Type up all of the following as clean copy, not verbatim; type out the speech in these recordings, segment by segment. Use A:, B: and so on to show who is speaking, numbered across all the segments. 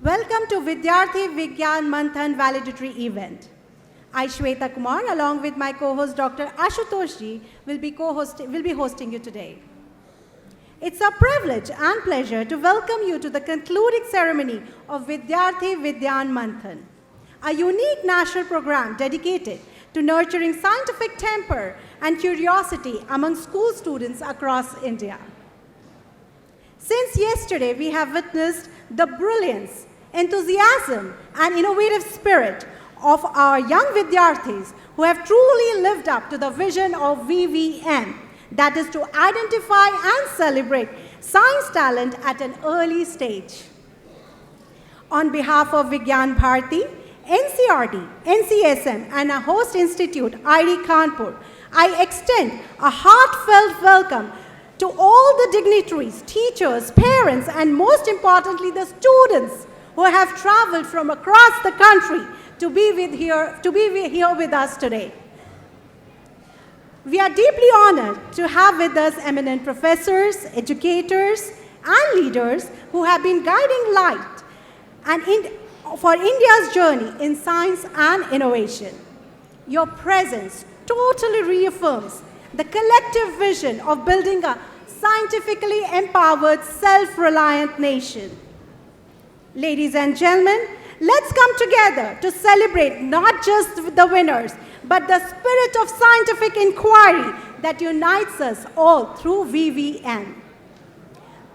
A: Welcome to Vidyarthi Vigyan Manthan valedictory event. I, Shweta Kumar, along with my co-host Dr. Ashutosh Ji, will be hosting you today. It's a privilege and pleasure to welcome you to the concluding ceremony of Vidyarthi Vigyan Manthan, a unique national program dedicated to nurturing scientific temper and curiosity among school students across India. Since yesterday, we have witnessed the brilliance, enthusiasm, and innovative spirit of our young Vidyarthis who have truly lived up to the vision of VVM, that is to identify and celebrate science talent at an early stage. On behalf of Vigyan Bharati, NCRT, NCSM, and a host institute, IIT Kanpur, I extend a heartfelt welcome to all the dignitaries, teachers, parents, and most importantly, the students who have traveled from across the country to be here with us today. We are deeply honored to have with us eminent professors, educators, and leaders who have been guiding light for India's journey in science and innovation. Your presence totally reaffirms the collective vision of building a scientifically empowered, self-reliant nation. Ladies and gentlemen, let's come together to celebrate not just the winners, but the spirit of scientific inquiry that unites us all through VVM.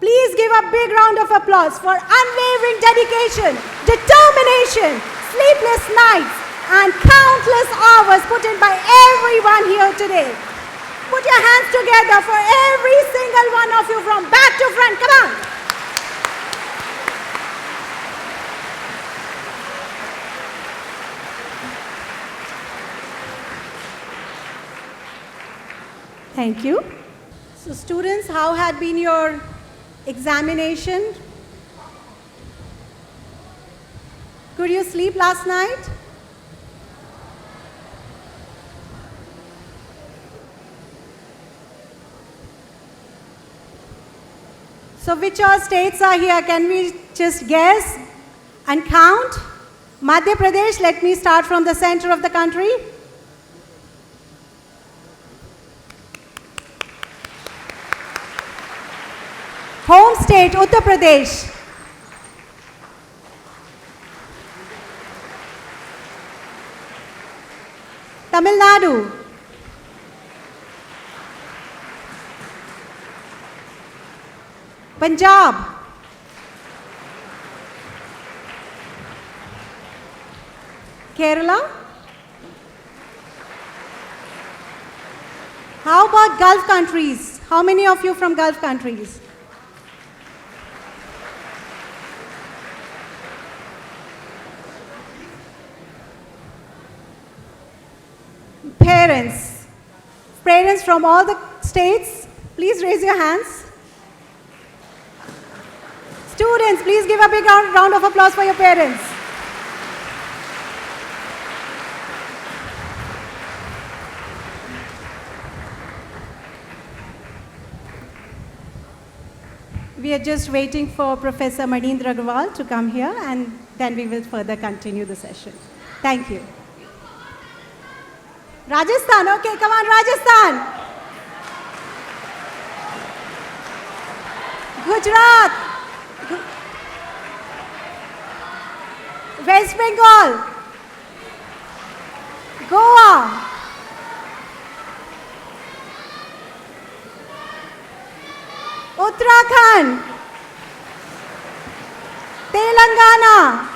A: Please give a big round of applause for unwavering dedication, determination, sleepless nights, and countless hours put in by everyone here today. Put your hands together for every single one of you from back to front. Come on. Thank you. So students, how had been your examination? Could you sleep last night? So which all states are here? Can we just guess and count? Madhya Pradesh, let me start from the center of the country. Home state, Uttar Pradesh. Tamil Nadu. Punjab. Kerala. How about Gulf countries? How many of you from Gulf countries? Parents from all the states, please raise your hands. Students, please give a big round of applause for your parents. We are just waiting for Professor Manindra Agarwal to come here, and then we will further continue the session. Thank you. Rajasthan, okay, come on, Rajasthan. Gujarat. West Bengal. Goa. Uttarakhand. Telangana.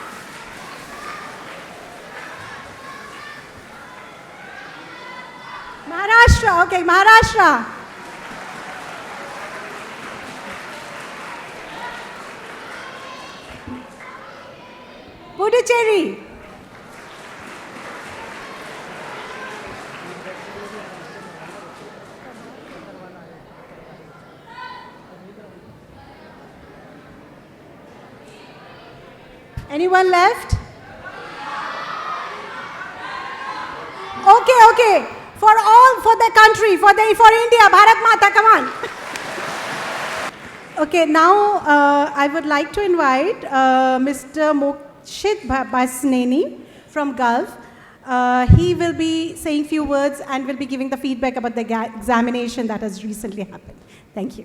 A: Maharashtra, okay, Maharashtra. Puducherry. Anyone left? Okay. For the country, for India, Bharat Mata, come on. Okay, now I would like to invite Mr. Mokshit Basneni from Gulf. He will be saying few words and will be giving the feedback about the examination that has recently happened. Thank you.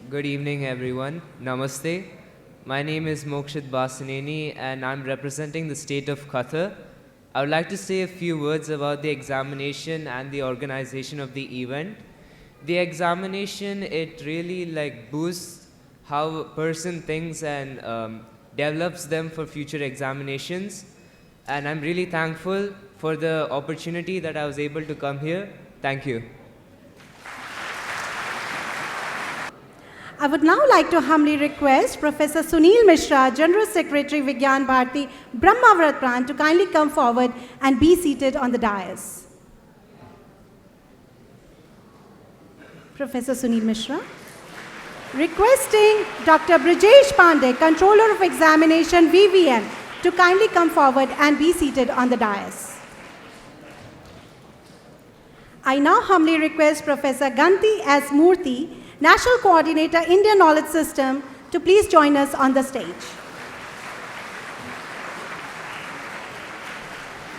B: Good evening, everyone. Namaste. My name is Mokshit Basaneni, and I'm representing the state of Qatar. I would like to say a few words about the examination and the organization of the event. The examination, it really boosts how a person thinks and develops them for future examinations. And I'm really thankful for the opportunity that I was able to come here. Thank you.
A: I would now like to humbly request Professor Sunil Mishra, General Secretary, Vigyan Bharati, Brahmavrat Pran, to kindly come forward and be seated on the dais. Professor Sunil Mishra. Requesting Dr. Brijesh Pandey, Controller of Examination, VVM, to kindly come forward and be seated on the dais. I now humbly request Professor Ganti S. Murthy, National Coordinator, Indian Knowledge System, to please join us on the stage.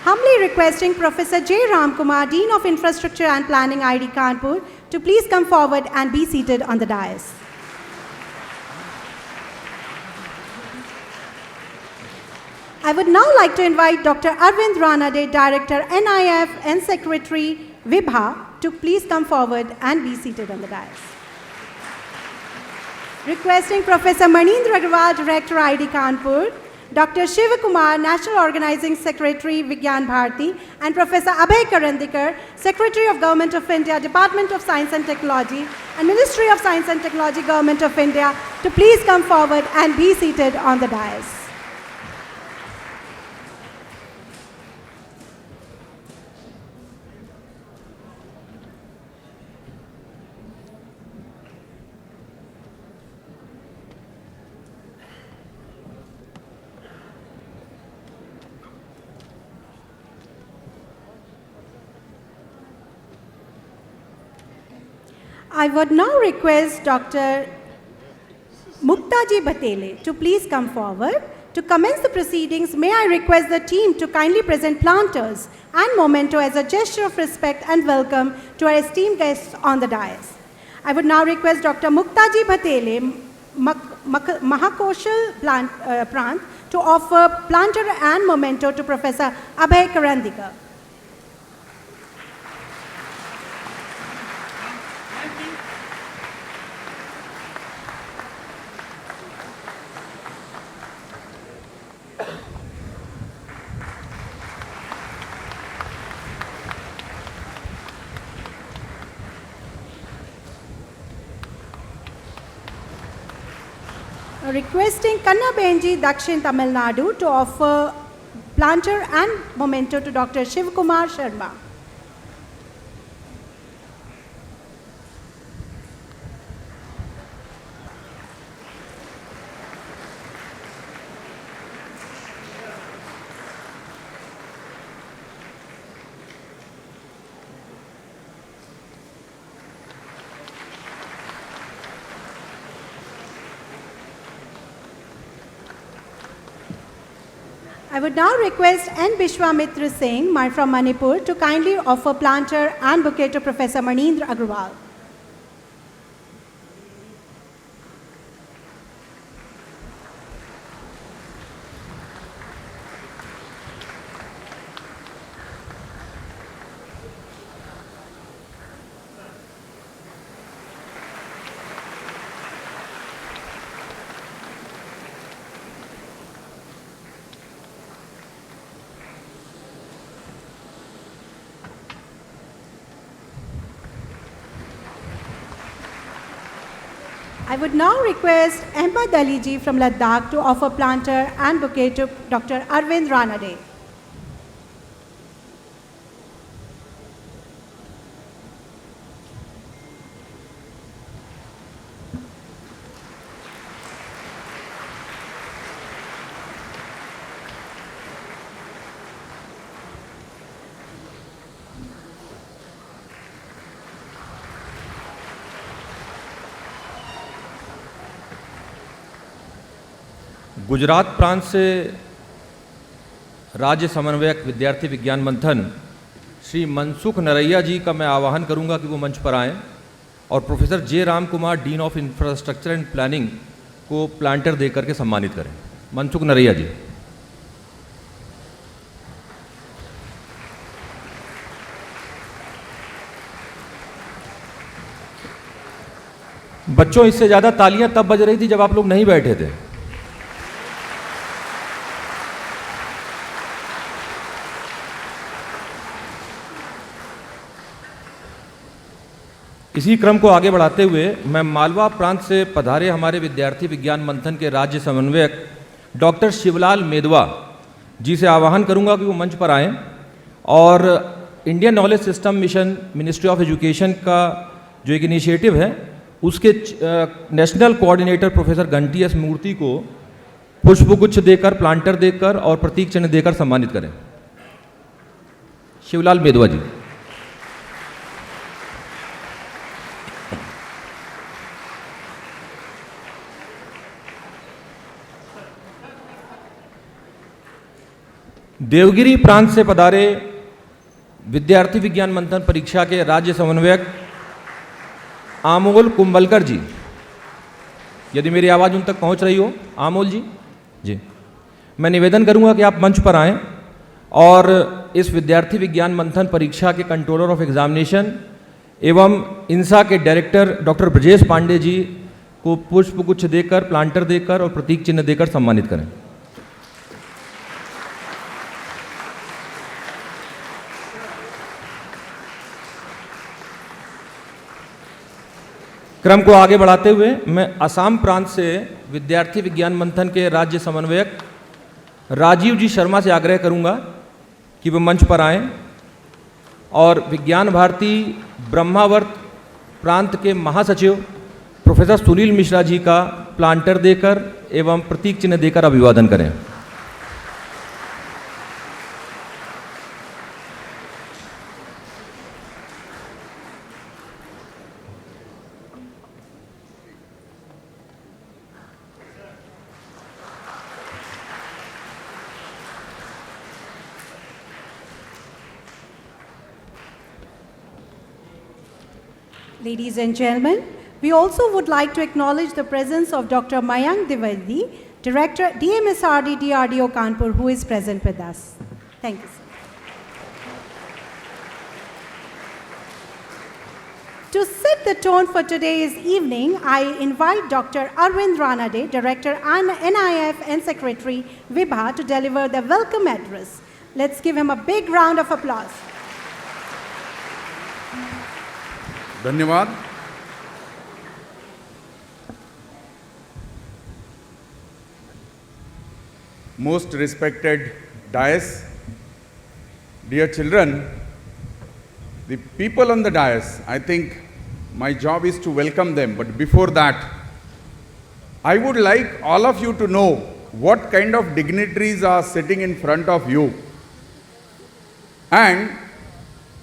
A: Humbly requesting Professor J. Ramkumar, Dean of Infrastructure and Planning, IIT Kanpur, to please come forward and be seated on the dais. I would now like to invite Dr. Arvind Ranade, Director, NIF and Secretary, Vibha, to please come forward and be seated on the dais. Requesting Professor Manindra Agarwal, Director, IIT Kanpur, Dr. Shivakumar, National Organizing Secretary, Vigyan Bharati, and Professor Abhay Karandikar, Secretary of Government of India, Department of Science and Technology, and Ministry of Science and Technology, Government of India, to please come forward and be seated on the dais. I would now request Dr. Muktaji Bhatele to please come forward. To commence the proceedings, may I request the team to kindly present planters and memento as a gesture of respect and welcome to our esteemed guests on the dais. I would now request Dr. Muktaji Bhatele, Mahakoshal Prant, to offer planter and memento to Professor Abhay Karandikar. Requesting Kanna Benji, Dakshin Tamil Nadu, to offer planter and memento to Dr. Shivkumar Sharma. I would now request N. Bishwamitra Singh from Manipur to kindly offer planter and bouquet to Professor Manindra Agarwal. I would now request Ahmad Ali ji from Ladakh to offer planter and bouquet to Dr. Arvind Ranade.
C: Gujarat प्रांत से राज्य समन्वयक विद्यार्थी विज्ञान मंथन श्री मनसुख नरैया जी का मैं आह्वान करूंगा कि वो मंच पर आएं और professor J Ram Kumar dean of infrastructure and planning को प्लांटर दे करके सम्मानित करें। मनसुख नरैया जी। बच्चों, इससे ज़्यादा तालियां तब बज रही थी जब आप लोग नहीं बैठे थे। इसी क्रम को आगे बढ़ाते हुए मैं मालवा प्रांत से पधारे हमारे विद्यार्थी विज्ञान मंथन के राज्य समन्वयक डॉक्टर शिवलाल मेदवा जी से आह्वान करूंगा कि वो मंच पर आएं और Indian knowledge system mission ministry of education का जो एक इनिशिएटिव है उसके नेशनल कोऑर्डिनेटर प्रोफेसर घंटी एस मूर्ति को पुष्पगुच्छ देकर, प्लांटर देकर और प्रतीक चिन्ह देकर सम्मानित करें। शिवलाल मेदवा जी। देवगिरी प्रांत से पधारे विद्यार्थी विज्ञान मंथन परीक्षा के राज्य समन्वयक आमोल कुंबलकर जी, यदि मेरी आवाज़ उन तक पहुंच रही हो। आमोल जी, मैं निवेदन करूंगा कि आप मंच पर आएं और इस विद्यार्थी विज्ञान मंथन परीक्षा के कंट्रोलर ऑफ एग्जामिनेशन एवं इंसा के डायरेक्टर डॉक्टर ब्रजेश पांडे जी को पुष्पगुच्छ देकर, प्लांटर देकर और प्रतीक चिन्ह देकर सम्मानित करें। क्रम को आगे बढ़ाते हुए मैं असम प्रांत से विद्यार्थी विज्ञान मंथन के राज्य समन्वयक राजीव जी शर्मा से आग्रह करूंगा कि वो मंच पर आएं और विज्ञान भारती ब्रह्मावर्त प्रांत के महासचिव प्रोफेसर सुनील मिश्रा जी का प्लांटर देकर एवं प्रतीक चिन्ह देकर अभिवादन करें।
A: Ladies and gentlemen, we also would like to acknowledge the presence of Dr. Mayank Dwivedi, Director, DMSRD, DRDO Kanpur, who is present with us. Thank you, sir. To set the tone for today's evening, I invite Dr. Arvind Ranade, Director NIF and Secretary Vibha, to deliver the welcome address. Let's give him a big round of applause.
D: धन्यवाद। Most respected dais, dear children, the people on the dais, I think my job is to welcome them, but before that, I would like all of you to know what kind of dignitaries are sitting in front of you. And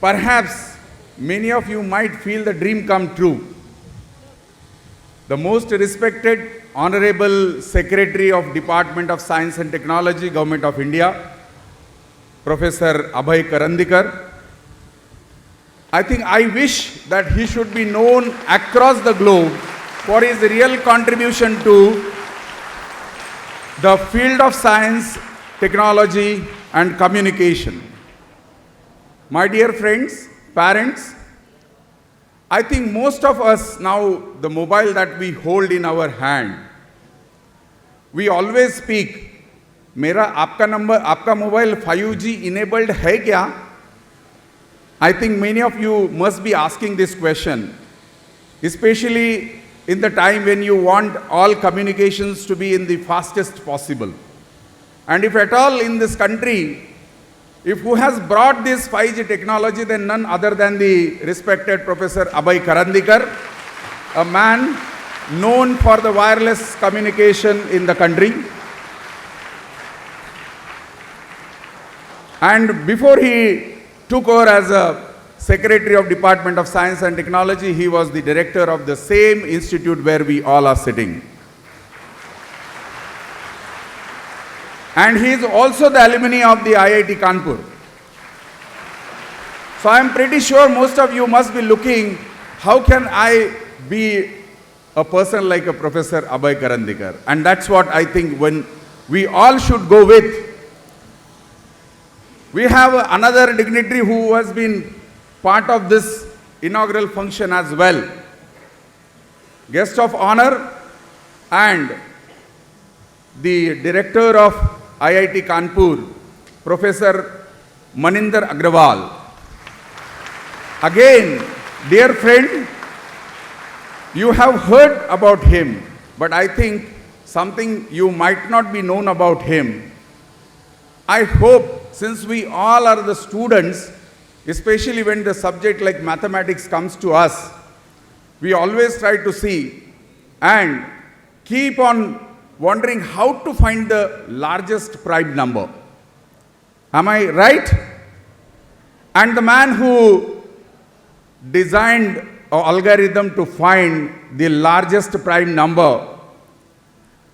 D: perhaps many of you might feel the dream come true. The most respected Honorable Secretary of Department of Science and Technology, Government of India, Professor Abhay Karandikar. I think I wish that he should be known across the globe for his real contribution to the field of science, technology and communication. My dear friends, parents, I think most of us now, the mobile that we hold in our hand, we always speak, मेरा आपका number, आपका mobile 5G enabled है क्या? I think many of you must be asking this question, especially in the time when you want all communications to be in the fastest possible. And if at all in this country, if who has brought this 5G technology, then none other than the respected Professor Abhay Karandikar, a man known for the wireless communication in the country. And before he took over as a Secretary of Department of Science and Technology, he was the director of the same institute where we all are sitting. And he is also the alumni of the IIT Kanpur. So I am pretty sure most of you must be looking, how can I be a person like a Professor Abhay Karandikar? And that's what I think when we all should go with. We have another dignitary who has been part of this inaugural function as well. Guest of honor and the director of IIT Kanpur, Professor Maninder Agrawal. Again, dear friend, you have heard about him, but I think something you might not be known about him. I hope, since we all are the students, especially when the subject like mathematics comes to us, we always try to see and keep on wondering how to find the largest prime number. Am I right? And the man who designed an algorithm to find the largest prime number,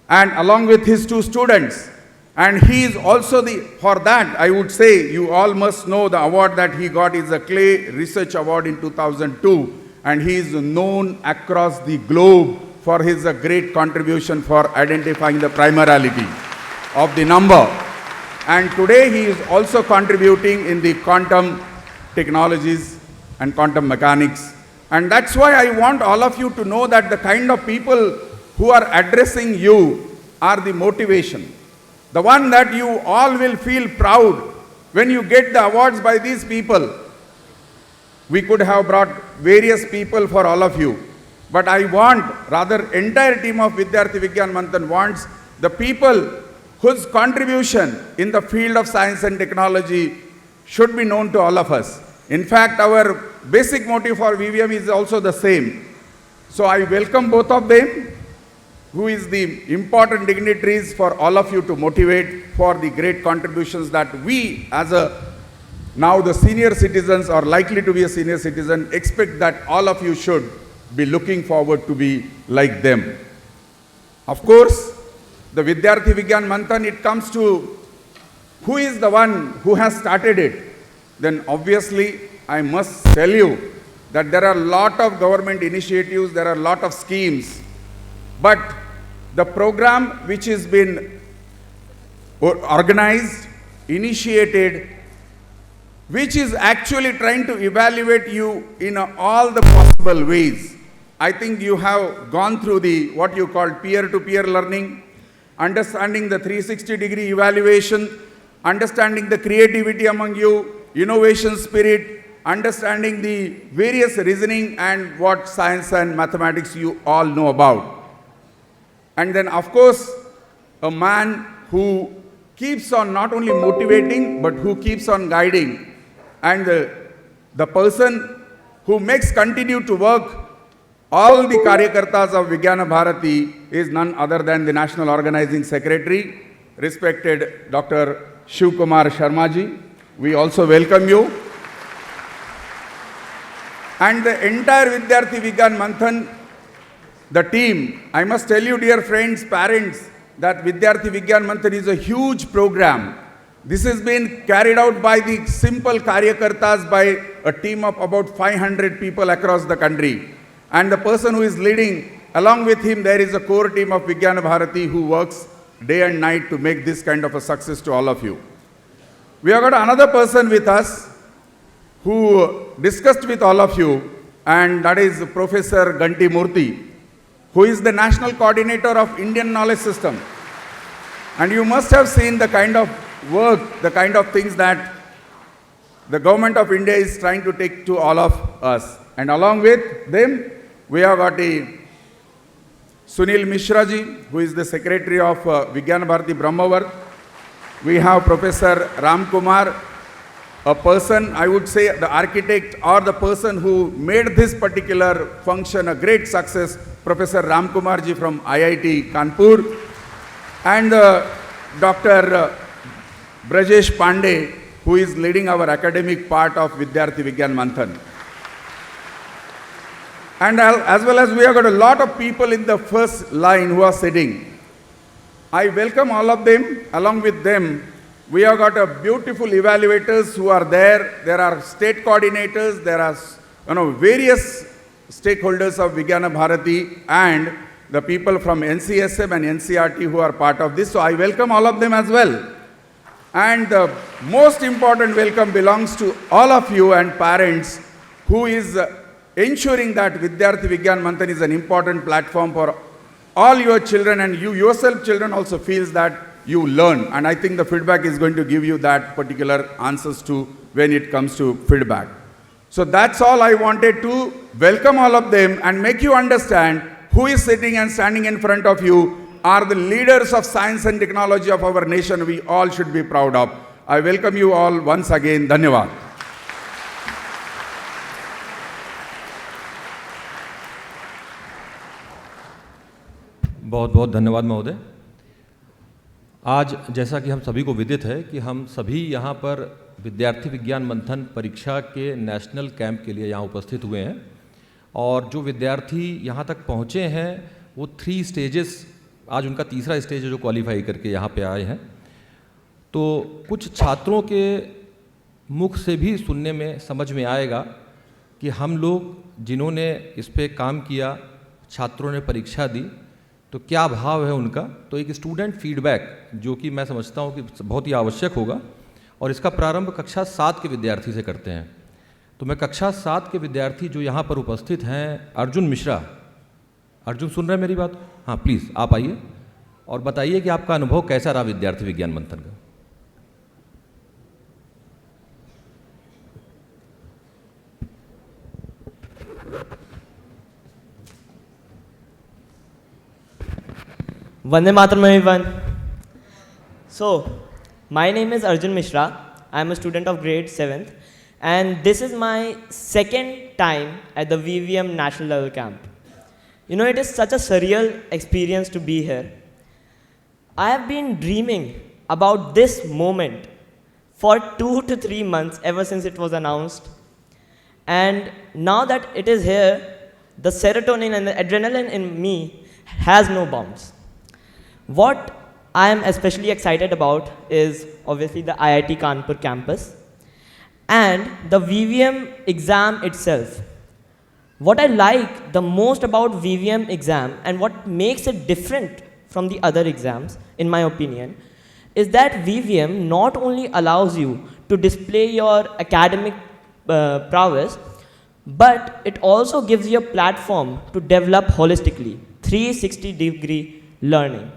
D: and along with his two students, and he is also for that, I would say, you all must know the award that he got is a Clay Research Award in 2002, and he is known across the globe for his great contribution for identifying the primarily of the number. And today he is also contributing in the quantum technologies and quantum mechanics. And that's why I want all of you to know that the kind of people who are addressing you are the motivation. The one that you all will feel proud when you get the awards by these people. We could have brought various people for all of you. But I want, rather entire team of Vidyarthi Vigyan Manthan wants the people whose contribution in the field of science and technology should be known to all of us. In fact, our basic motive for VVM is also the same. So I welcome both of them, who is the important dignitaries for all of you to motivate for the great contributions that we as now the senior citizens or likely to be a senior citizen expect that all of you should be looking forward to be like them. Of course, the Vidyarthi Vigyan Manthan, it comes to who is the one who has started it. Then obviously, I must tell you that there are a lot of government initiatives, there are a lot of schemes, but the program which has been organized, initiated, which is actually trying to evaluate you in all the possible ways. I think you have gone through the what you call peer-to-peer learning, understanding the 360-degree evaluation, understanding the creativity among you, innovation spirit, understanding the various reasoning and what science and mathematics you all know about. And then of course, a man who keeps on not only motivating, but who keeps on guiding. And the person who makes continue to work all the Karyakartas of Vigyana Bharati is none other than the National Organizing Secretary, respected Dr. Shiv Kumar Sharma ji. We also welcome you. And the entire Vidyarthi Vigyan Manthan, the team, I must tell you, dear friends, parents, that Vidyarthi Vigyan Manthan is a huge program. This has been carried out by the simple Karyakartas by a team of about 500 people across the country. And the person who is leading, along with him, there is a core team of Vigyana Bharati who works day and night to make this kind of a success to all of you. We have got another person with us who discussed with all of you, and that is Professor Ganti Murthy, who is the National Coordinator of Indian Knowledge System. And you must have seen the kind of work, the kind of things that the government of India is trying to take to all of us. And along with them, we have got Sunil Mishra ji, who is the Secretary of Vigyana Bharati Brahmavarth. We have Professor Ram Kumar, a person, I would say the architect or the person who made this particular function a great success, Professor Ram Kumar ji from IIT Kanpur, and Dr. Brajesh Pandey, who is leading our academic part of Vidyarthi Vigyan Manthan. And as well as we have got a lot of people in the first line who are sitting. I welcome all of them. Along with them, we have got a beautiful evaluators who are there. There are state coordinators. There are various stakeholders of Vigyana Bharati and the people from NCSM and NCRT who are part of this. So I welcome all of them as well. And the most important welcome belongs to all of you and parents who is ensuring that Vidyarthi Vigyan Manthan is an important platform for all your children, and you yourself children also feels that you learn. And I think the feedback is going to give you that particular answers to when it comes to feedback. So that's all I wanted to welcome all of them and make you understand who is sitting and standing in front of you are the leaders of science and technology of our nation. We all should be proud of. I welcome you all once again. Dhanyavad.
C: बहुत बहुत धन्यवाद महोदय। आज जैसा कि हम सभी को विदित है कि हम सभी यहाँ पर विद्यार्थी विज्ञान मंथन परीक्षा के नेशनल कैंप के लिए यहाँ उपस्थित हुए हैं और जो विद्यार्थी यहाँ तक पहुँचे हैं वो 3 स्टेजेस, आज उनका तीसरा स्टेज है जो क्वालिफाई करके यहाँ पे आए हैं। तो कुछ छात्रों के मुख से भी सुनने में समझ में आएगा कि हम लोग जिन्होंने इस पे काम किया, छात्रों ने परीक्षा दी, तो क्या भाव है उनका। तो एक स्टूडेंट फीडबैक जो कि मैं समझता हूँ कि बहुत ही आवश्यक होगा और इसका प्रारंभ कक्षा 7 के विद्यार्थी से करते हैं। तो मैं कक्षा 7 के विद्यार्थी जो यहाँ पर उपस्थित हैं, अर्जुन मिश्रा, अर्जुन सुन रहे हैं मेरी बात? हाँ, प्लीज़ आप आइए और बताइए कि आपका अनुभव कैसा रहा विद्यार्थी विज्ञान मंथन का।
E: Vande Mataram everyone. So, my name is Arjun Mishra. I am a student of grade 7th and this is my second time at the VVM National Level Camp. You know, it is such a surreal experience to be here. I have been dreaming about this moment for 2 to 3 months ever since it was announced. And now that it is here, the serotonin and the adrenaline in me has no bounds. What I am especially excited about is obviously the IIT Kanpur campus and the VVM exam itself. What I like the most about VVM exam and what makes it different from the other exams, in my opinion, is that VVM not only allows you to display your academic prowess, but it also gives you a platform to develop holistically, 360-degree learning.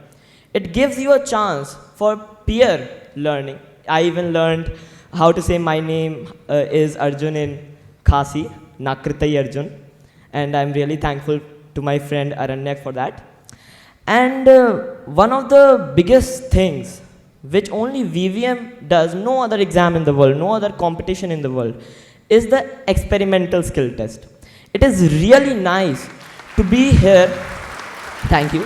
E: It gives you a chance for peer learning. I even learned how to say my name is Arjun in Khasi, Nakritai Arjun. And I'm really thankful to my friend Aranyak for that. And one of the biggest things which only VVM does, no other exam in the world, no other competition in the world, is the experimental skill test. It is really nice to be here. Thank you.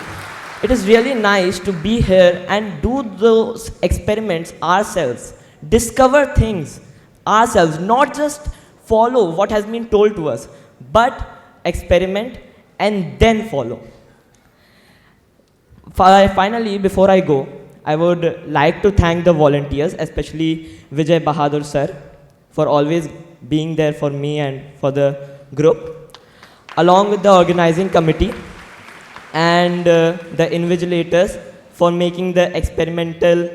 E: It is really nice to be here and do those experiments ourselves, discover things ourselves, not just follow what has been told to us, but experiment and then follow. Finally, before I go, I would like to thank the volunteers, especially Vijay Bahadur sir, for always being there for me and for the group, along with the organizing committee and the invigilators for making the experimental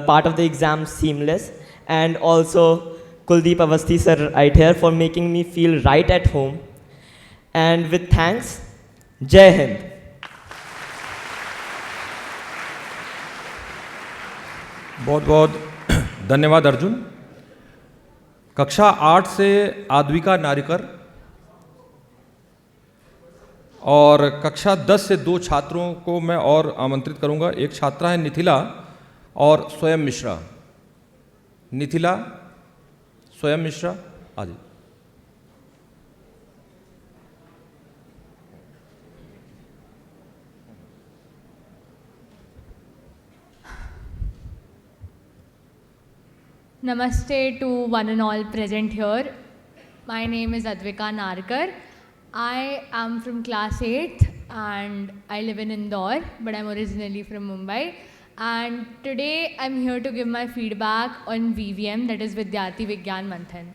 E: part of the exam seamless, and also Kuldeep Avasthi sir right here for making me feel right at home. And with thanks, Jai Hind.
C: बहुत बहुत धन्यवाद अर्जुन। कक्षा 8 से आद्विका नारिकर और कक्षा 10 से 2 छात्रों को मैं और आमंत्रित करूंगा। एक छात्रा है निथिला और स्वयं मिश्रा। निथिला, स्वयं मिश्रा, आदि।
F: Namaste to one and all present here. My name is Advika Narkar. I am from class 8th and I live in Indore, but I'm originally from Mumbai. And today I'm here to give my feedback on VVM, that is Vidyarthi Vigyan Manthan.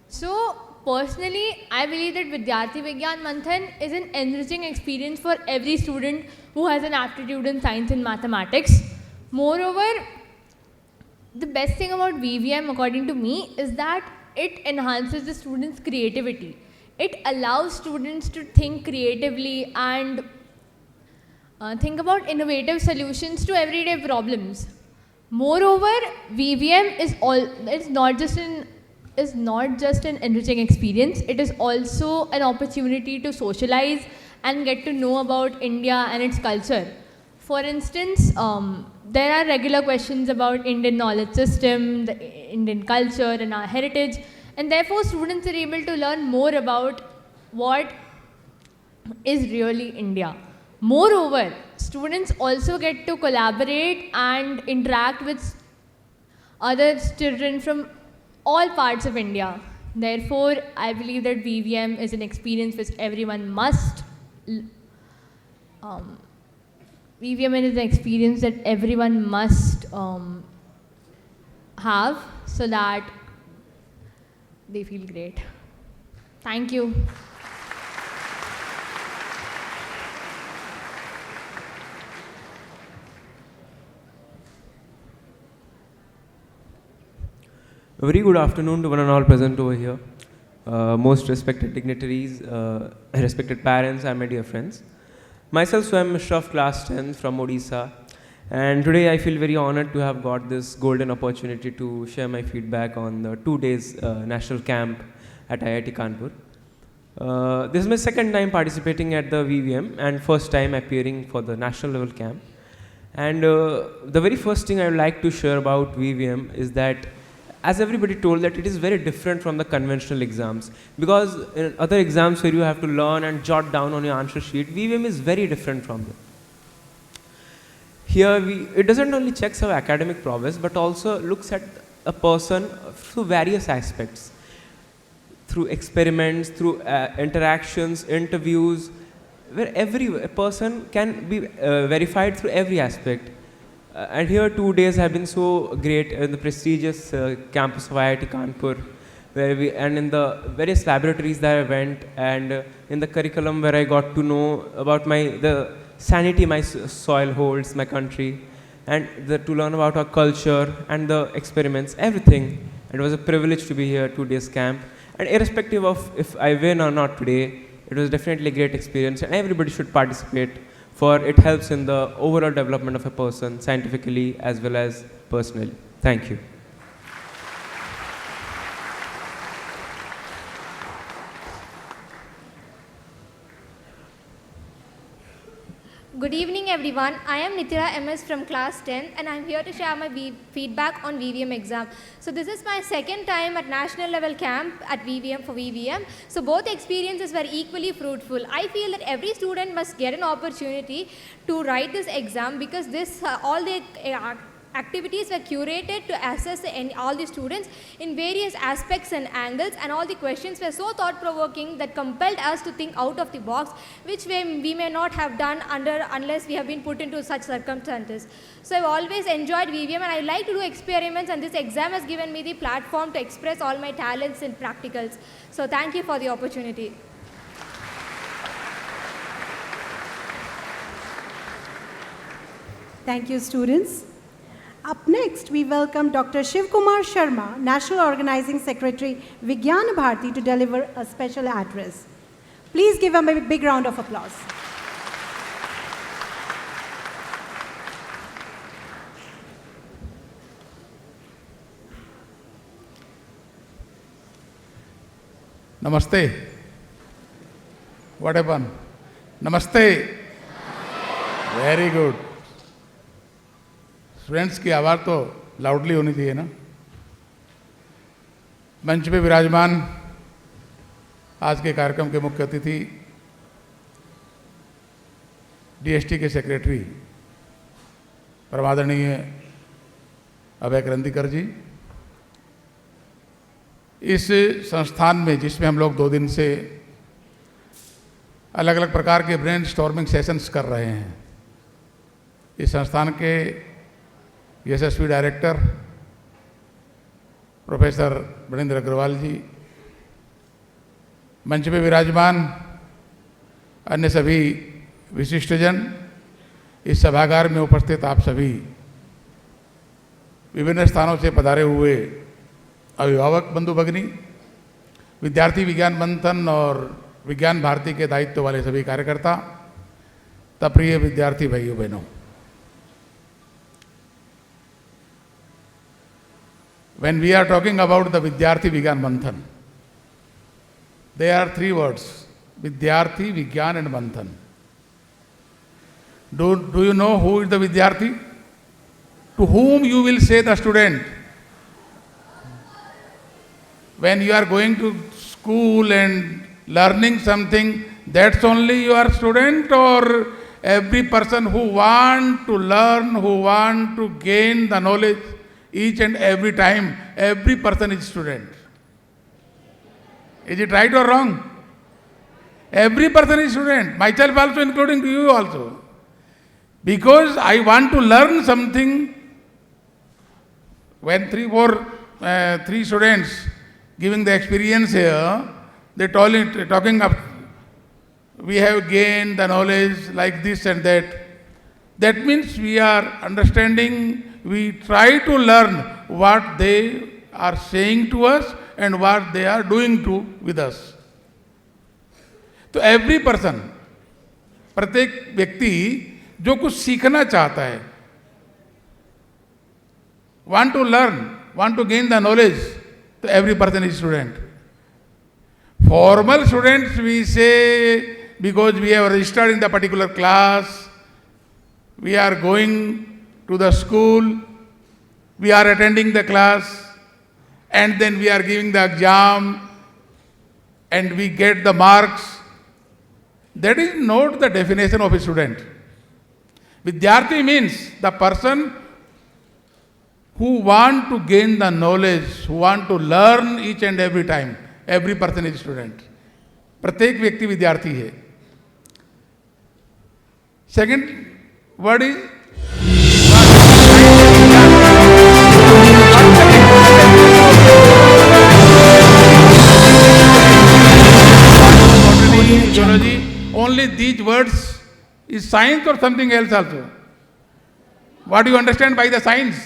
F: So personally, I believe that Vidyarthi Vigyan Manthan is an enriching experience for every student who has an aptitude in science and mathematics. Moreover, the best thing about VVM, according to me, is that it enhances the students' creativity. It allows students to think creatively and think about innovative solutions to everyday problems. Moreover, VVM is not just an enriching experience. It is also an opportunity to socialize and get to know about India and its culture. For instance, there are regular questions about Indian knowledge system, the Indian culture and our heritage, and therefore students are able to learn more about what is really India. Moreover, students also get to collaborate and interact with other children from all parts of India. Therefore, I believe that VVM is an experience which everyone must VVM is an experience that everyone must have so that they feel great. Thank you.
G: A very good afternoon to one and all present over here. Most respected dignitaries, respected parents, and my dear friends. Myself, Swayam Mishra of class 10 from Odisha. And today I feel very honored to have got this golden opportunity to share my feedback on the 2 days national camp at IIT Kanpur. This is my second time participating at the VVM and first time appearing for the national level camp. And the very first thing I would like to share about VVM is that, as everybody told, that it is very different from the conventional exams, because in other exams where you have to learn and jot down on your answer sheet, VVM is very different from them. Here it doesn't only checks our academic prowess but also looks at a person through various aspects, through experiments, through interactions, interviews, where a person can be verified through every aspect. And here 2 days have been so great in the prestigious campus of IIT Kanpur, and in the various laboratories that I went, and in the curriculum where I got to know about the sanity my soil holds, my country, and to learn about our culture and the experiments, everything. It was a privilege to be here 2 days camp, and irrespective of if I win or not today, it was definitely a great experience, and everybody should participate, for it helps in the overall development of a person, scientifically as well as personally. Thank you.
H: Good evening everyone. I am Nitira MS from class 10 and I am here to share my feedback on VVM exam. So this is my second time at national level camp at VVM for VVM. So both experiences were equally fruitful. I feel that every student must get an opportunity to write this exam, because this all the activities were curated to assess all the students in various aspects and angles, and all the questions were so thought-provoking that compelled us to think out of the box, which we may not have done unless we have been put into such circumstances. So I've always enjoyed VVM and I like to do experiments, and this exam has given me the platform to express all my talents in practicals. So thank you for the opportunity.
A: Thank you, students. Up next, we welcome Dr. Shiv Kumar Sharma, National Organizing Secretary, Vigyan Bharati, to deliver a special address. Please give him a big round of applause.
I: Namaste. What happened? Namaste. Very good. Students की आवाज़ तो loudly होनी चाहिए ना। मंच पे विराजमान आज के कार्यक्रम के मुख्य अतिथि डीएसटी के सेक्रेटरी परमादरणीय अभय करंदीकर जी, इस संस्थान में जिसमें हम लोग 2 दिन से अलग अलग प्रकार के ब्रेन स्टॉर्मिंग सेशंस कर रहे हैं। इस संस्थान के यशस्वी डायरेक्टर प्रोफेसर बृंदेंद्र अग्रवाल जी, मंच पे विराजमान अन्य सभी विशिष्टजन, इस सभागार में उपस्थित आप सभी, विभिन्न स्थानों से पधारे हुए अभिभावक बंधु भगिनी, विद्यार्थी विज्ञान मंथन और विज्ञान भारती के दायित्व वाले सभी कार्यकर्ता, तथा प्रिय विद्यार्थी भाइयों बहनों, when we are talking about the Vidyarthi Vigyan Manthan, there are three words: Vidyarthi, Vigyan and Manthan. Do you know who is the Vidyarthi? To whom you will say the student? When you are going to school and learning something, that's only your student, or every person who want to learn, who want to gain the knowledge, each and every time, every person is student. Is it right or wrong? Every person is student, myself also, including you also. Because I want to learn something. When three students giving the experience here, they talking up, we have gained the knowledge like this and that. That means we are understanding, we try to learn what they are saying to us and what they are doing with us. तो every person, प्रत्येक व्यक्ति जो कुछ सीखना चाहता है, want to learn, want to gain the knowledge, so every person is student. Formal students, we say, because we have registered in the particular class, we are going to the school, we are attending the class, and then we are giving the exam, and we get the marks. That is not the definition of a student. Vidyarthi means the person who want to gain the knowledge, who want to learn each and every time. Every person is student. प्रत्येक व्यक्ति विद्यार्थी है. Second word is geology. Only these words is science or something else also? What do you understand by the science?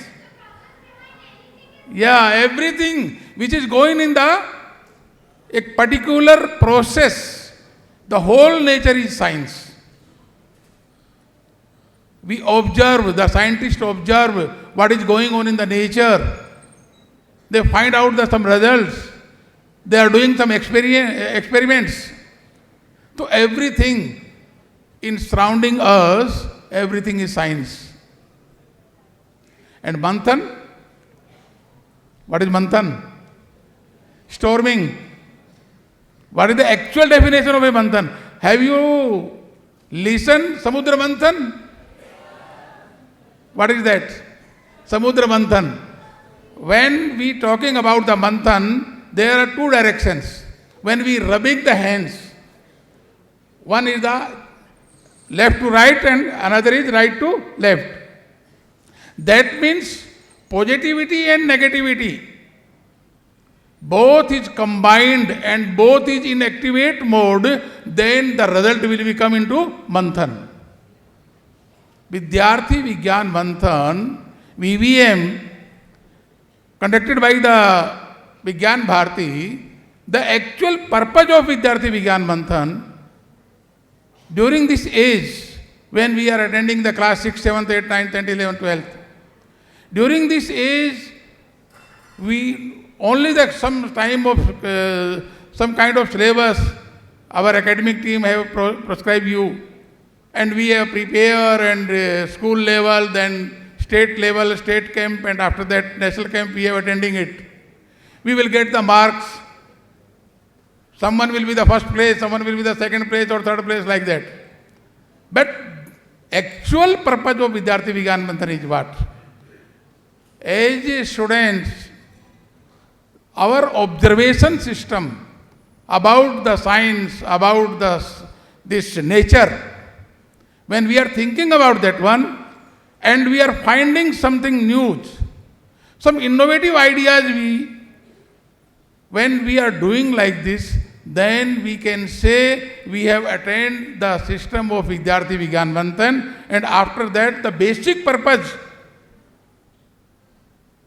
I: Yeah, everything which is going in a particular process, the whole nature is science. We observe, the scientists observe what is going on in the nature. They find out some results. They are doing some experiments. So everything in surrounding us, everything is science. And Manthan, what is Manthan? Storming. What is the actual definition of a Manthan? Have you listened Samudra Manthan? What is that? Samudra Manthan. When we talking about the Manthan, there are two directions. When we rubbing the hands, one is the left to right and another is right to left. That means positivity and negativity, both is combined and both is in activate mode, then the result will become into Manthan. Vidyarthi Vigyan Manthan, VVM, conducted by the Vigyan Bharati, the actual purpose of Vidyarthi Vigyan Manthan, during this age, when we are attending the class 6, 7th, 8th, 9th, 10th, 11th, 12th, during this age, we only some time of some kind of syllabus our academic team have prescribed you, and we have prepare and school level, then state level, state camp, and after that national camp we are attending it. We will get the marks. Someone will be the first place, someone will be the second place or third place, like that. But actual purpose of Vidyarthi Vigyan Manthan is what? As students, our observation system about the science, about the this nature, when we are thinking about that one and we are finding something new, some innovative ideas when we are doing like this, then we can say we have attained the system of Vidyarthi Vigyan Manthan, and after that the basic purpose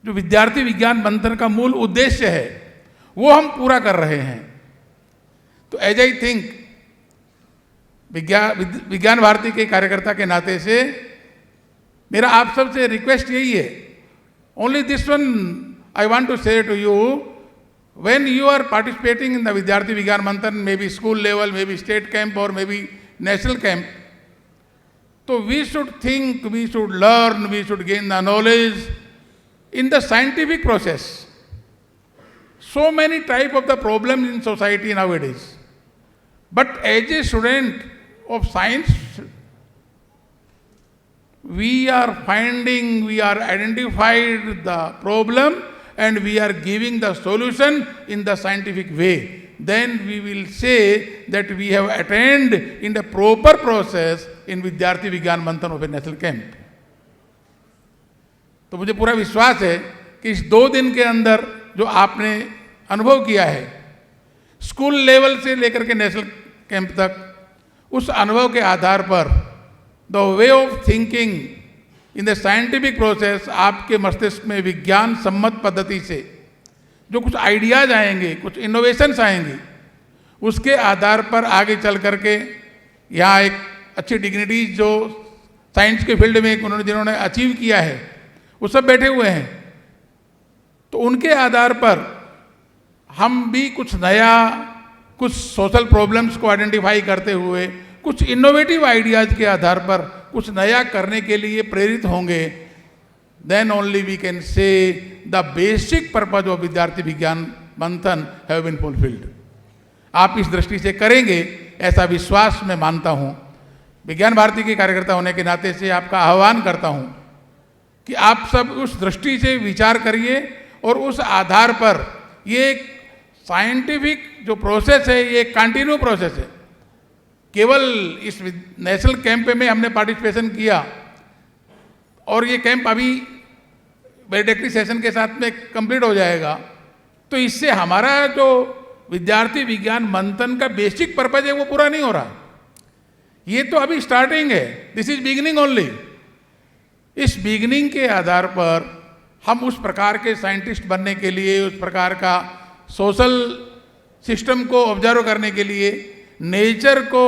I: जो विद्यार्थी विज्ञान मंथन का मूल उद्देश्य है वो हम पूरा कर रहे हैं। तो एज आई थिंक विज्ञान भारती के कार्यकर्ता के नाते से मेरा आप सबसे रिक्वेस्ट यही है, only this one I want to say to you, when you are participating in the Vidyarthi Vigyan Manthan, may be school level, may be state camp और मे बी नेशनल कैंप, तो we should think, we should learn, we should gain the knowledge in the scientific process. So many type of the problems in society nowadays. But as a student of science, we are finding, we are identified the problem and we are giving the solution in the scientific way. Then we will say that we have attained in the proper process in Vidyarthi Vigyan Manthan of a national camp. तो मुझे पूरा विश्वास है कि इस 2 दिन के अंदर जो आपने अनुभव किया है, स्कूल लेवल से लेकर के नेशनल कैंप तक, उस अनुभव के आधार पर the way of thinking in the scientific process आपके मस्तिष्क में विज्ञान सम्मत पद्धति से जो कुछ आइडियाज आएंगे, कुछ इनोवेशंस आएंगे, उसके आधार पर आगे चल करके यहाँ एक अच्छी डिग्निटीज जो साइंस के फील्ड में उन्होंने जिन्होंने अचीव किया है वो सब बैठे हुए हैं। तो उनके आधार पर हम भी कुछ नया, कुछ सोशल प्रॉब्लम्स को आइडेंटिफाई करते हुए कुछ इनोवेटिव आइडियाज के आधार पर कुछ नया करने के लिए प्रेरित होंगे। Then only we can say the basic purpose of Vidyarthi Vigyan मंथन हैव बीन फुलफिल्ड। आप इस दृष्टि से करेंगे ऐसा विश्वास मैं मानता हूँ। विज्ञान भारती के कार्यकर्ता होने के नाते से आपका आह्वान करता हूँ कि आप सब उस दृष्टि से विचार करिए और उस आधार पर ये साइंटिफिक जो प्रोसेस है ये कंटिन्यू प्रोसेस है। केवल इस नेशनल कैंप में हमने पार्टिसिपेशन किया और ये कैंप अभी वैलेडिक्टरी सेशन के साथ में कंप्लीट हो जाएगा, तो इससे हमारा जो विद्यार्थी विज्ञान मंथन का बेसिक पर्पज है वो पूरा नहीं हो रहा। ये तो अभी स्टार्टिंग है, दिस इज बिगिनिंग ओनली। इस बिगिनिंग के आधार पर हम उस प्रकार के साइंटिस्ट बनने के लिए, उस प्रकार का सोशल सिस्टम को ऑब्जर्व करने के लिए, नेचर को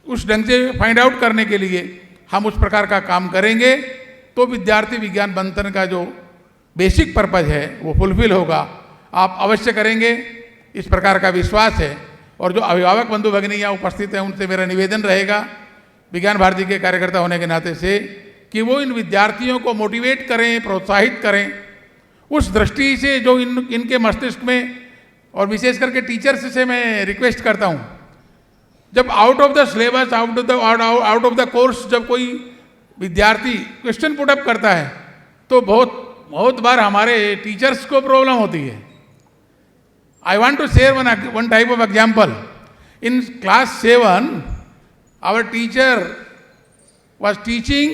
I: उस ढंग से फाइंड आउट करने के लिए हम उस प्रकार का काम करेंगे तो विद्यार्थी विज्ञान मंथन का जो बेसिक पर्पज है वो फुलफिल होगा। आप अवश्य करेंगे, इस प्रकार का विश्वास है। और जो अभिभावक बंधु भगिनी यहाँ उपस्थित हैं उनसे मेरा निवेदन रहेगा विज्ञान भारती के कार्यकर्ता होने के नाते से कि वो इन विद्यार्थियों को मोटिवेट करें, प्रोत्साहित करें उस दृष्टि से जो इनके मस्तिष्क में, और विशेष करके टीचर्स से मैं रिक्वेस्ट करता हूँ, जब out of the syllabus, out of the course जब कोई विद्यार्थी क्वेश्चन पुट अप करता है तो बहुत बार हमारे टीचर्स को प्रॉब्लम होती है। I want to share one type of example. In class 7 our teacher was teaching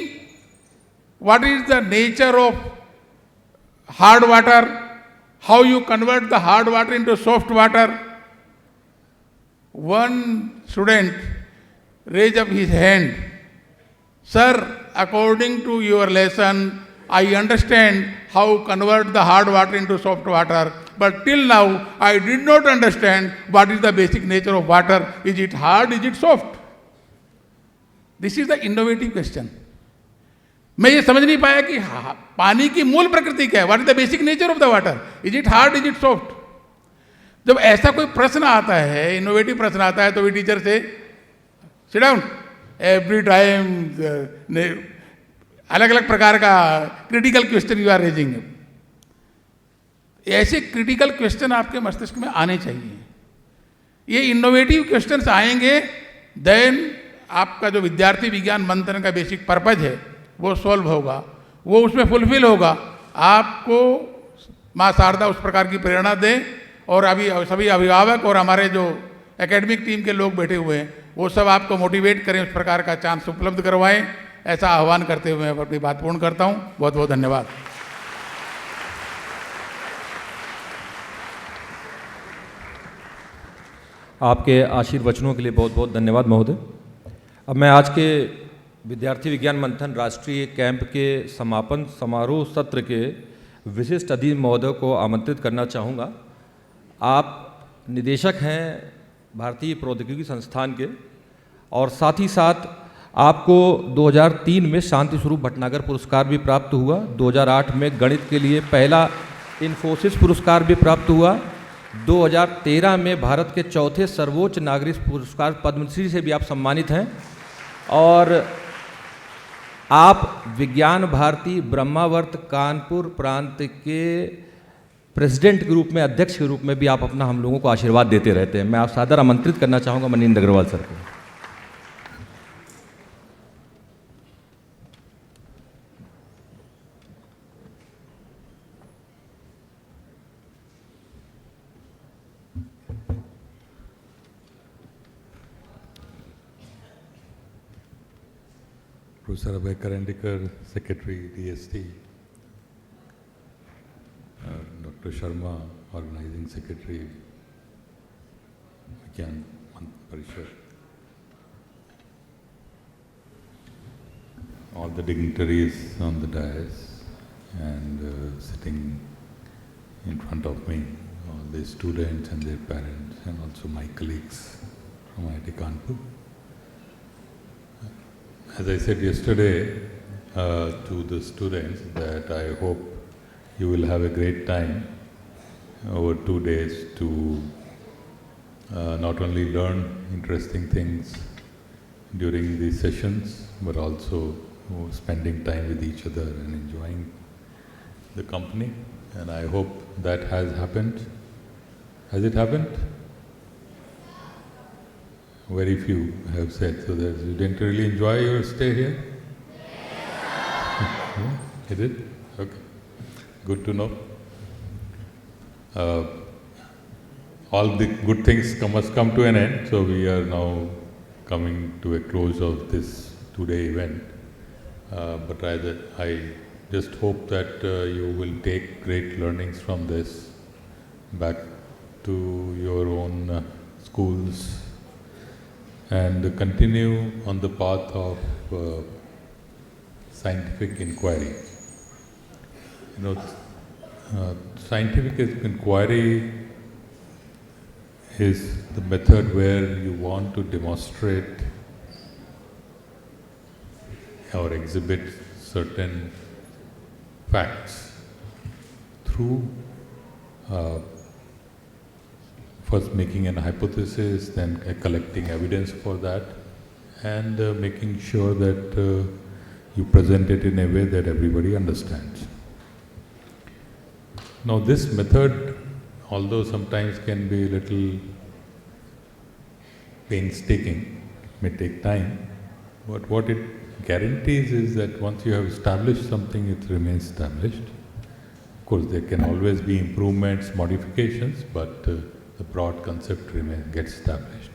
I: what is the nature of hard water, how you convert the hard water into soft water. One student raised up his hand, "Sir, according to your lesson, I understand how convert the hard water into soft water, but till now I did not understand what is the basic nature of water. Is it hard, is it soft?" This is the innovative question. मैं ये समझ नहीं पाया कि पानी की मूल प्रकृति क्या है, what is the basic nature of the water, is it hard, is it soft. जब ऐसा कोई प्रश्न आता है, इनोवेटिव प्रश्न आता है, तो वे टीचर से सिट डाउन, एवरी टाइम अलग अलग प्रकार का critical question you are raising. ऐसे क्रिटिकल क्वेश्चन आपके मस्तिष्क में आने चाहिए। ये इनोवेटिव क्वेश्चंस आएंगे, देन आपका जो विद्यार्थी विज्ञान मंथन का बेसिक पर्पज है वो सॉल्व होगा, वो उसमें फुलफिल होगा। आपको माँ शारदा उस प्रकार की प्रेरणा दें और अभी सभी अभिभावक और हमारे जो एकेडमिक टीम के लोग बैठे हुए हैं वो सब आपको मोटिवेट करें, उस प्रकार का चांस उपलब्ध करवाएं, ऐसा आह्वान करते हुए मैं अपनी बात पूर्ण करता हूँ। बहुत बहुत धन्यवाद।
C: आपके आशीर्वचनों के लिए बहुत बहुत धन्यवाद महोदय। अब मैं आज के विद्यार्थी विज्ञान मंथन राष्ट्रीय कैंप के समापन समारोह सत्र के विशिष्ट अतिथि महोदय को आमंत्रित करना चाहूँगा। आप निदेशक हैं भारतीय प्रौद्योगिकी संस्थान के, और साथ ही साथ आपको 2003 में शांति स्वरूप भटनागर पुरस्कार भी प्राप्त हुआ। 2008 में गणित के लिए पहला इन्फोसिस पुरस्कार भी प्राप्त हुआ। 2013 में भारत के चौथे सर्वोच्च नागरिक पुरस्कार पद्मश्री से भी आप सम्मानित हैं, और आप विज्ञान भारती ब्रह्मावर्त कानपुर प्रांत के प्रेसिडेंट के रूप में, अध्यक्ष के रूप में भी आप अपना हम लोगों को आशीर्वाद देते रहते हैं। मैं आप सादर आमंत्रित करना चाहूँगा मनीन्द्र अग्रवाल सर को।
J: Professor Abhay Karandikar, Secretary, DST, Dr. Sharma, Organizing Secretary, Vigyan Parishad, all the dignitaries on the dais and sitting in front of me, all the students and their parents, and also my colleagues from IIT Kanpur. As I said yesterday to the students, that I hope you will have a great time over 2 days to not only learn interesting things during these sessions, but also spending time with each other and enjoying the company. And I hope that has happened. Has it happened? Very few have said, so that you didn't really enjoy your stay here? Yeah, you did? Okay. Good to know. All the good things must come to an end, so we are now coming to a close of this two-day event. But I just hope that you will take great learnings from this back to your own schools, and continue on the path of scientific inquiry. You know, scientific inquiry is the method where you want to demonstrate or exhibit certain facts through first making an hypothesis, then collecting evidence for that, and making sure that you present it in a way that everybody understands. Now this method, although sometimes can be a little painstaking, may take time, but what it guarantees is that once you have established something, it remains established. Of course, there can always be improvements, modifications, but the broad concept gets established.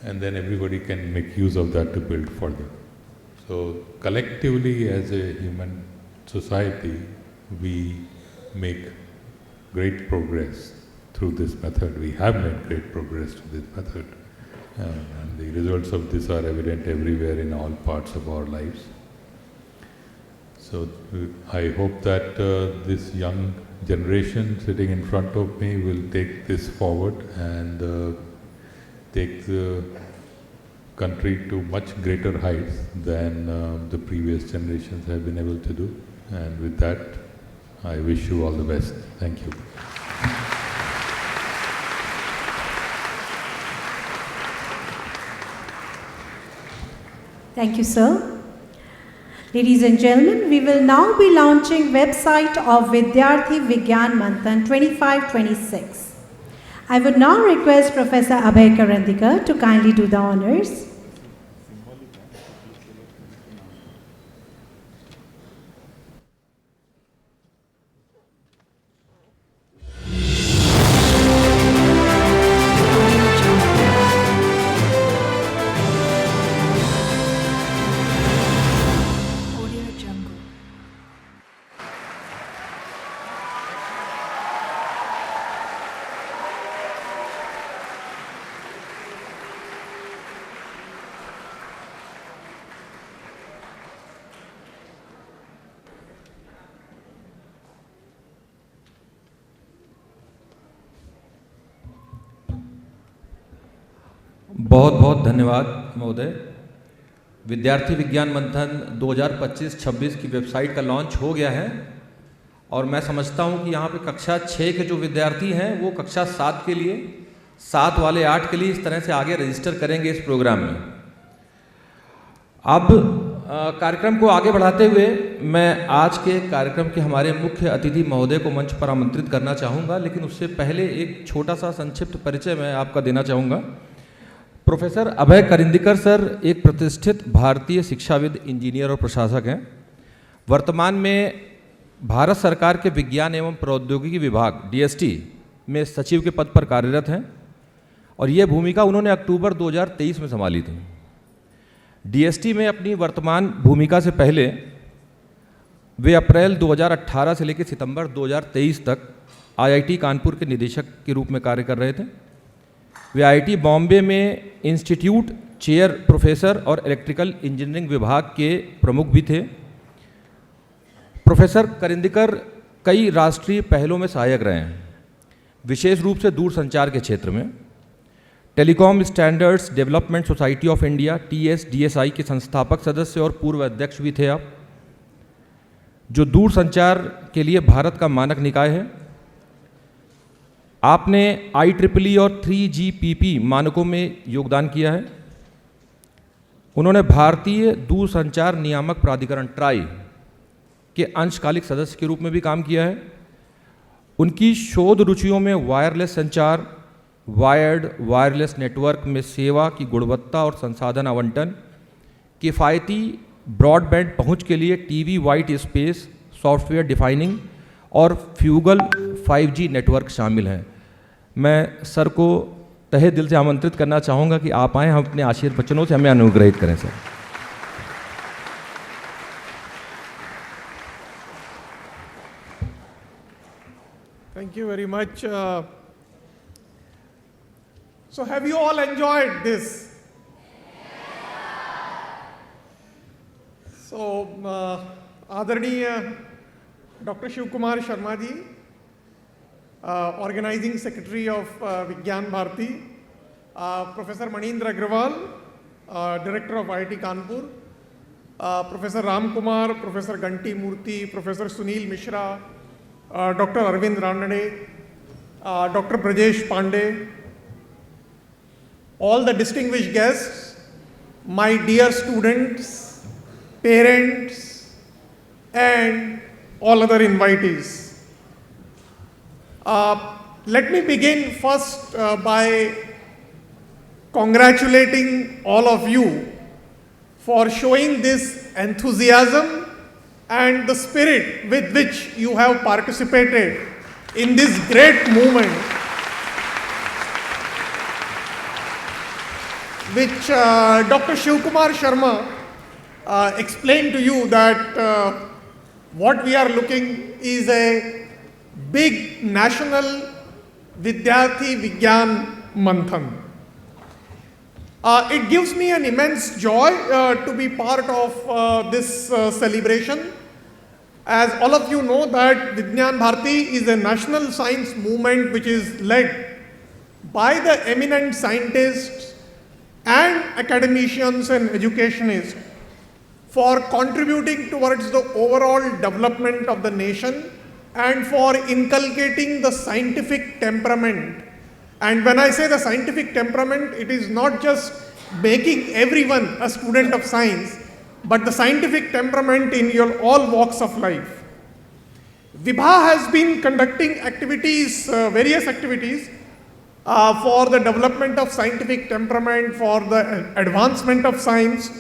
J: And then everybody can make use of that to build further. So collectively as a human society, we make great progress through this method. We have made great progress through this method. And the results of this are evident everywhere in all parts of our lives. So I hope that this young generation sitting in front of me will take this forward and take the country to much greater heights than the previous generations have been able to do. And with that, I wish you all the best. Thank you.
A: Thank you, sir. Ladies and gentlemen, we will now be launching website of Vidyarthi Vigyan Manthan 25-26. I would now request Professor Abhay Karandikar to kindly do the honors.
C: बहुत बहुत धन्यवाद महोदय। विद्यार्थी विज्ञान मंथन 2025-26 की website का launch हो गया है और मैं समझता हूं कि यहाँ पे कक्षा 6 के जो विद्यार्थी हैं वो कक्षा 7 के लिए, 7 वाले 8 के लिए इस तरह से आगे रजिस्टर करेंगे इस प्रोग्राम में। अब कार्यक्रम को आगे बढ़ाते हुए मैं आज के कार्यक्रम के हमारे मुख्य अतिथि महोदय को मंच पर आमंत्रित करना चाहूँगा, लेकिन उससे पहले एक छोटा सा संक्षिप्त परिचय मैं आपका देना चाहूँगा। प्रोफेसर अभय करिंदीकर सर एक प्रतिष्ठित भारतीय शिक्षाविद, इंजीनियर और प्रशासक हैं। वर्तमान में भारत सरकार के विज्ञान एवं प्रौद्योगिकी विभाग DST में सचिव के पद पर कार्यरत हैं और ये भूमिका उन्होंने अक्टूबर 2023 में संभाली थी। DST में अपनी वर्तमान भूमिका से पहले वे अप्रैल 2018 से लेकर सितंबर 2023 तक IIT कानपुर के निदेशक के रूप में कार्य कर रहे थे। वे IIT बॉम्बे में इंस्टीट्यूट चेयर प्रोफेसर और इलेक्ट्रिकल इंजीनियरिंग विभाग के प्रमुख भी थे। प्रोफेसर करिंदीकर कई राष्ट्रीय पहलों में सहायक रहे हैं, विशेष रूप से दूरसंचार के क्षेत्र में। Telecom standards development society of India TSDSI के संस्थापक सदस्य और पूर्व अध्यक्ष भी थे आप, जो दूरसंचार के लिए भारत का मानक निकाय है। आपने IEEE और 3GPP मानकों में योगदान किया है। उन्होंने भारतीय दूरसंचार नियामक प्राधिकरण ट्राई के अंशकालिक सदस्य के रूप में भी काम किया है। उनकी शोध रुचियों में वायरलेस संचार, वायर्ड वायरलेस नेटवर्क में सेवा की गुणवत्ता और संसाधन आवंटन, किफ़ायती ब्रॉडबैंड पहुंच के लिए TV white space, software defining और फ्यूगल 5G नेटवर्क शामिल हैं। मैं सर को तहे दिल से आमंत्रित करना चाहूँगा कि आप आएँ, हम अपने आशीर्वचनों से हमें अनुग्रहित करें sir.
K: Thank you very much. So have you all enjoyed this? So, आदरणीय Dr. Shiv Kumar Sharma ji, Organizing Secretary of Vigyan Bharati, Professor Manindra Agrawal, Director of IIT Kanpur, Professor Ram Kumar, Professor Ganti Murthy, Professor Sunil Mishra, Dr. Arvind Ranade, Dr. Brajesh Pandey, all the distinguished guests, my dear students, parents, and all other invitees. Let me begin first by congratulating all of you for showing this enthusiasm and the spirit with which you have participated in this great movement, which Dr. Shiv Kumar Sharma explained to you that what we are looking is a big national Vidyarthi Vigyan Manthan. It gives me an immense joy to be part of this celebration. As all of you know that Vigyan Bharati is a national science movement which is led by the eminent scientists and academicians and educationists for contributing towards the overall development of the nation and for inculcating the scientific temperament. And when I say the scientific temperament, it is not just making everyone a student of science, but the scientific temperament in your all walks of life. Vibha has been conducting activities, various activities for the development of scientific temperament, for the advancement of science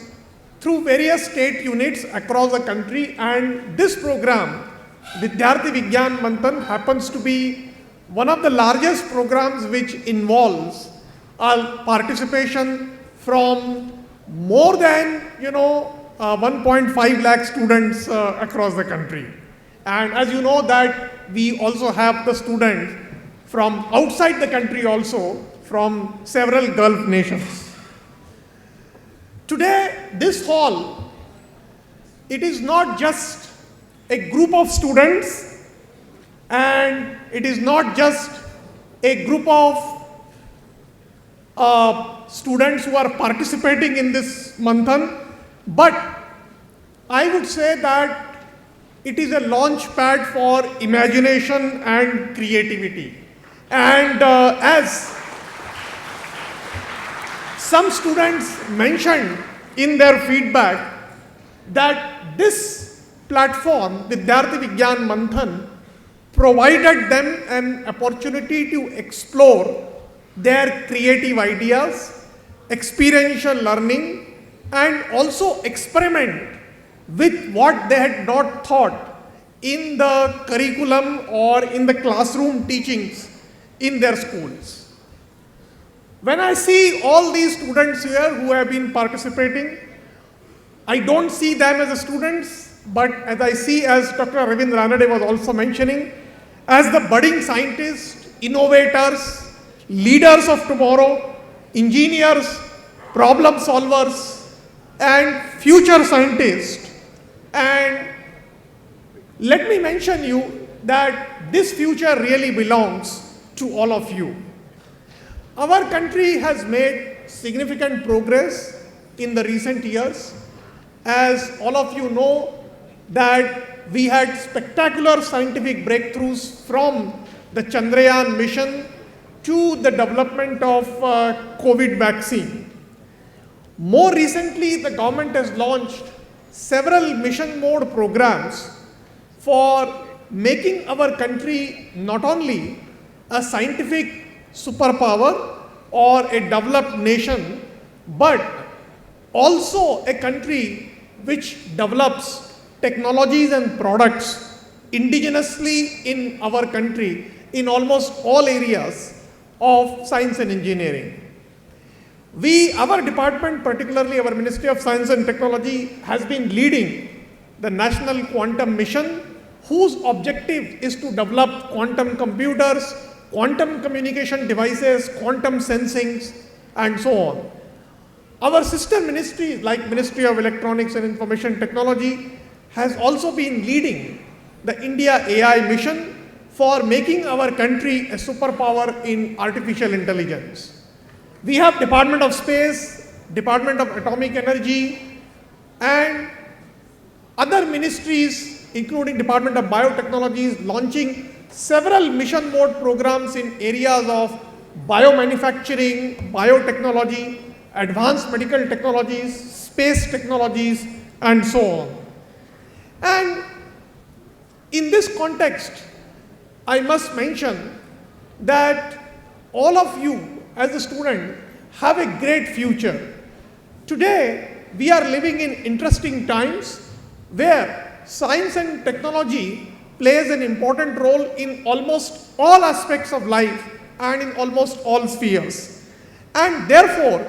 K: through various state units across the country, and this program, Vidyarthi Vigyan Manthan, happens to be one of the largest programs which involves participation from more than 1.5 lakh students across the country. And as you know that we also have the students from outside the country also, from several Gulf nations. Today, this hall, it is not just a group of students, and it is not just a group of students who are participating in this Manthan, but I would say that it is a launch pad for imagination and creativity. And as some students mentioned in their feedback, that this platform, Vidyarthi Vigyan Manthan, provided them an opportunity to explore their creative ideas, experiential learning, and also experiment with what they had not thought in the curriculum or in the classroom teachings in their schools. When I see all these students here who have been participating, I don't see them as students, but as I see, as Dr. Arvind Ranade was also mentioning, as the budding scientists, innovators, leaders of tomorrow, engineers, problem solvers, and future scientists. And let me mention you that this future really belongs to all of you. Our country has made significant progress in the recent years. As all of you know, that we had spectacular scientific breakthroughs from the Chandrayaan mission to the development of COVID vaccine. More recently, the government has launched several mission mode programs for making our country not only a scientific superpower or a developed nation, but also a country which develops technologies and products indigenously in our country in almost all areas of science and engineering. Our department, particularly our Ministry of Science and Technology, has been leading the National Quantum Mission, whose objective is to develop quantum computers, quantum communication devices, quantum sensings, and so on. Our sister ministries like Ministry of Electronics and Information Technology has also been leading the India AI mission for making our country a superpower in artificial intelligence. We have Department of Space, Department of Atomic Energy, and other ministries, including Department of Biotechnologies, launching several mission mode programs in areas of biomanufacturing, biotechnology, advanced medical technologies, space technologies, and so on. And in this context, I must mention that all of you as a student have a great future. Today, we are living in interesting times where science and technology plays an important role in almost all aspects of life and in almost all spheres. And therefore,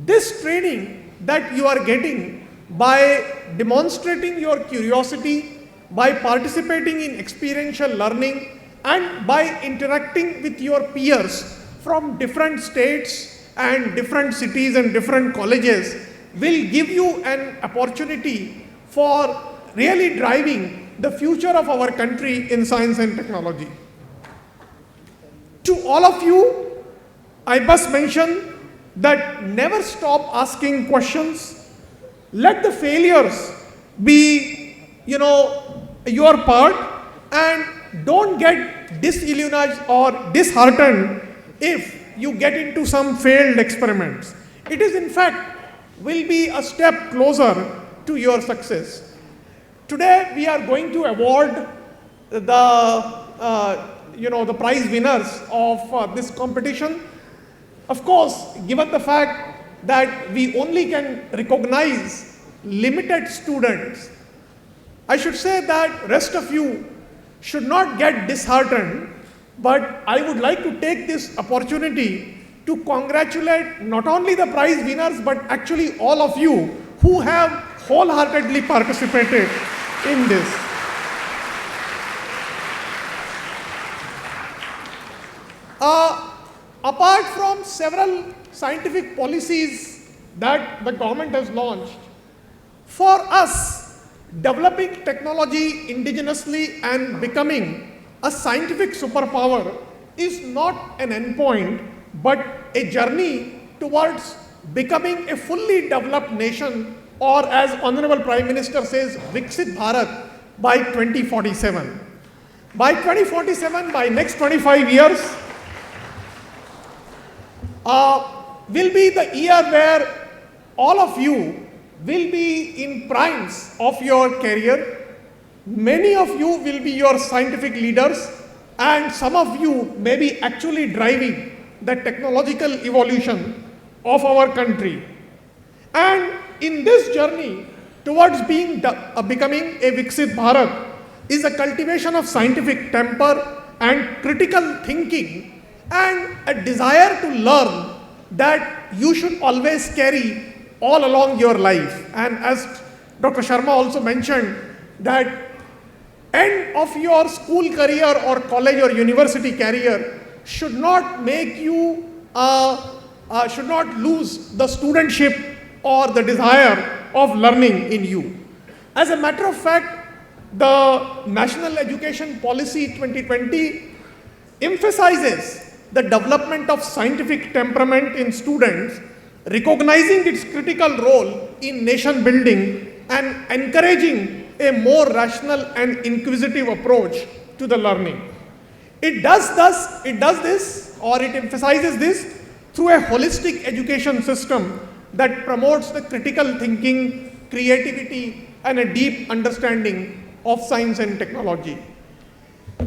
K: this training that you are getting by demonstrating your curiosity, by participating in experiential learning, and by interacting with your peers from different states and different cities and different colleges will give you an opportunity for really driving the future of our country in science and technology. To all of you, I must mention that never stop asking questions. Let the failures be, your part, and don't get disillusioned or disheartened if you get into some failed experiments. It is in fact will be a step closer to your success. Today we are going to award the prize winners of this competition. Of course, given the fact that we only can recognize limited students, I should say that rest of you should not get disheartened, but I would like to take this opportunity to congratulate not only the prize winners, but actually all of you who have wholeheartedly participated in this. Apart from several scientific policies that the government has launched, for us, developing technology indigenously and becoming a scientific superpower is not an endpoint, but a journey towards becoming a fully developed nation, or as Honorable Prime Minister says, Viksit Bharat by 2047. By 2047, by next 25 years, will be the year where all of you will be in primes of your career. Many of you will be your scientific leaders, and some of you may be actually driving the technological evolution of our country. And in this journey towards becoming a Viksit Bharat is a cultivation of scientific temper and critical thinking and a desire to learn that you should always carry all along your life. And as Dr. Sharma also mentioned, that end of your school career or college or university career should not make you, should not lose the studentship or the desire of learning in you. As a matter of fact, the National Education Policy 2020 emphasizes the development of scientific temperament in students, recognizing its critical role in nation building and encouraging a more rational and inquisitive approach to the learning. It emphasizes this through a holistic education system that promotes the critical thinking, creativity, and a deep understanding of science and technology.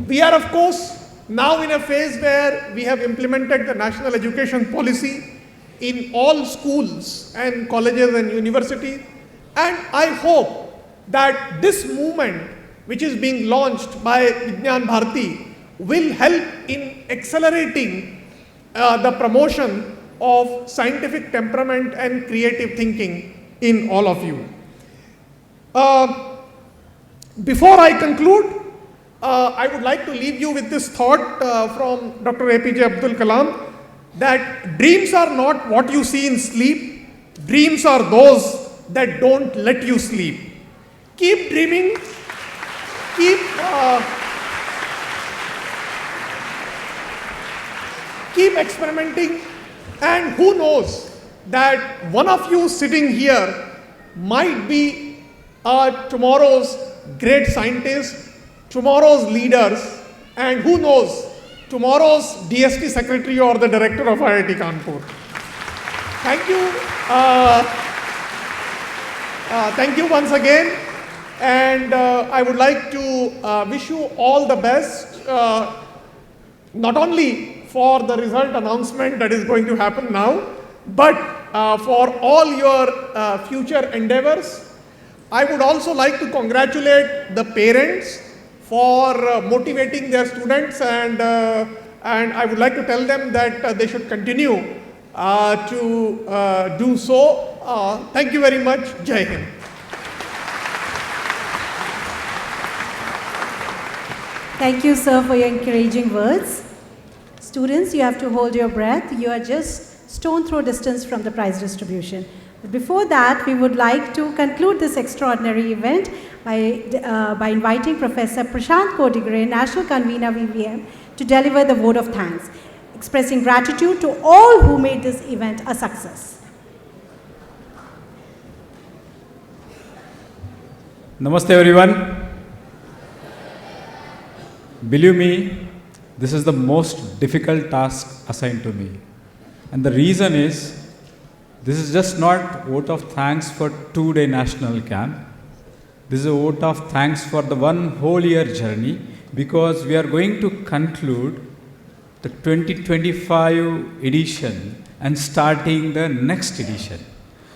K: We are, of course, now in a phase where we have implemented the National Education Policy in all schools and colleges and universities, and I hope that this movement, which is being launched by Vigyan Bharati, will help in accelerating the promotion of scientific temperament and creative thinking in all of you. Before I conclude, I would like to leave you with this thought from Dr. APJ Abdul Kalam, that dreams are not what you see in sleep, dreams are those that don't let you sleep. Keep dreaming, keep experimenting, and who knows that one of you sitting here might be tomorrow's great scientists, tomorrow's leaders, and who knows, tomorrow's DST secretary or the director of IIT Kanpur. Thank you. Thank you once again. And I would like to wish you all the best, not only for the result announcement that is going to happen now, but for all your future endeavors. I would also like to congratulate the parents for motivating their students, and I would like to tell them that they should continue to do so. Thank you very much. Jai Hind.
A: Thank you, sir, for your encouraging words. Students, you have to hold your breath. You are just stone throw distance from the prize distribution. But before that, we would like to conclude this extraordinary event by inviting Professor Prashant Kodigre, National Convener VVM, to deliver the vote of thanks, expressing gratitude to all who made this event a success.
L: Namaste everyone. Believe me, this is the most difficult task assigned to me. And the reason is, this is just not vote of thanks for 2-day national camp. This is a vote of thanks for the one whole year journey, because we are going to conclude the 2025 edition and starting the next edition.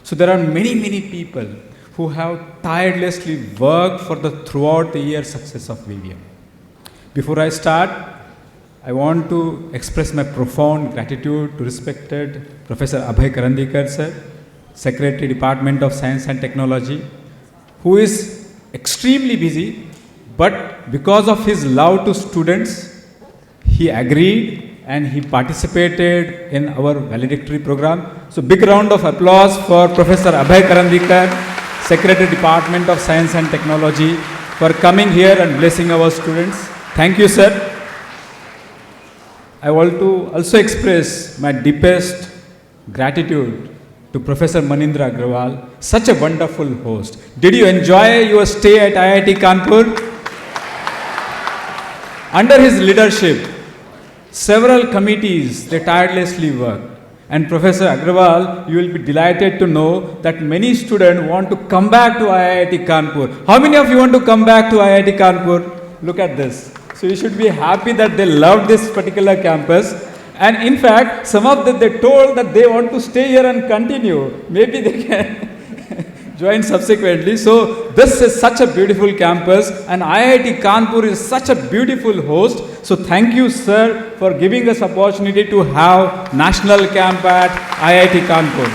L: So there are many people who have tirelessly worked for the throughout the year success of VVM. Before I start, I want to express my profound gratitude to respected Professor Abhay Karandikar sir, Secretary Department of Science and Technology, who is extremely busy, but because of his love to students, he agreed and he participated in our valedictory program. So big round of applause for Professor Abhay Karandikar, Secretary Department of Science and Technology, for coming here and blessing our students. Thank you, sir. I want to also express my deepest gratitude to Professor Manindra Agrawal, such a wonderful host. Did you enjoy your stay at IIT Kanpur? Under his leadership, several committees, they tirelessly worked. And Professor Agrawal, you will be delighted to know that many students want to come back to IIT Kanpur. How many of you want to come back to IIT Kanpur? Look at this. So you should be happy that they love this particular campus. And in fact, some of them, they told that they want to stay here and continue. Maybe they can join subsequently. So this is such a beautiful campus, and IIT Kanpur is such a beautiful host. So thank you, sir, for giving us opportunity to have national camp at IIT Kanpur.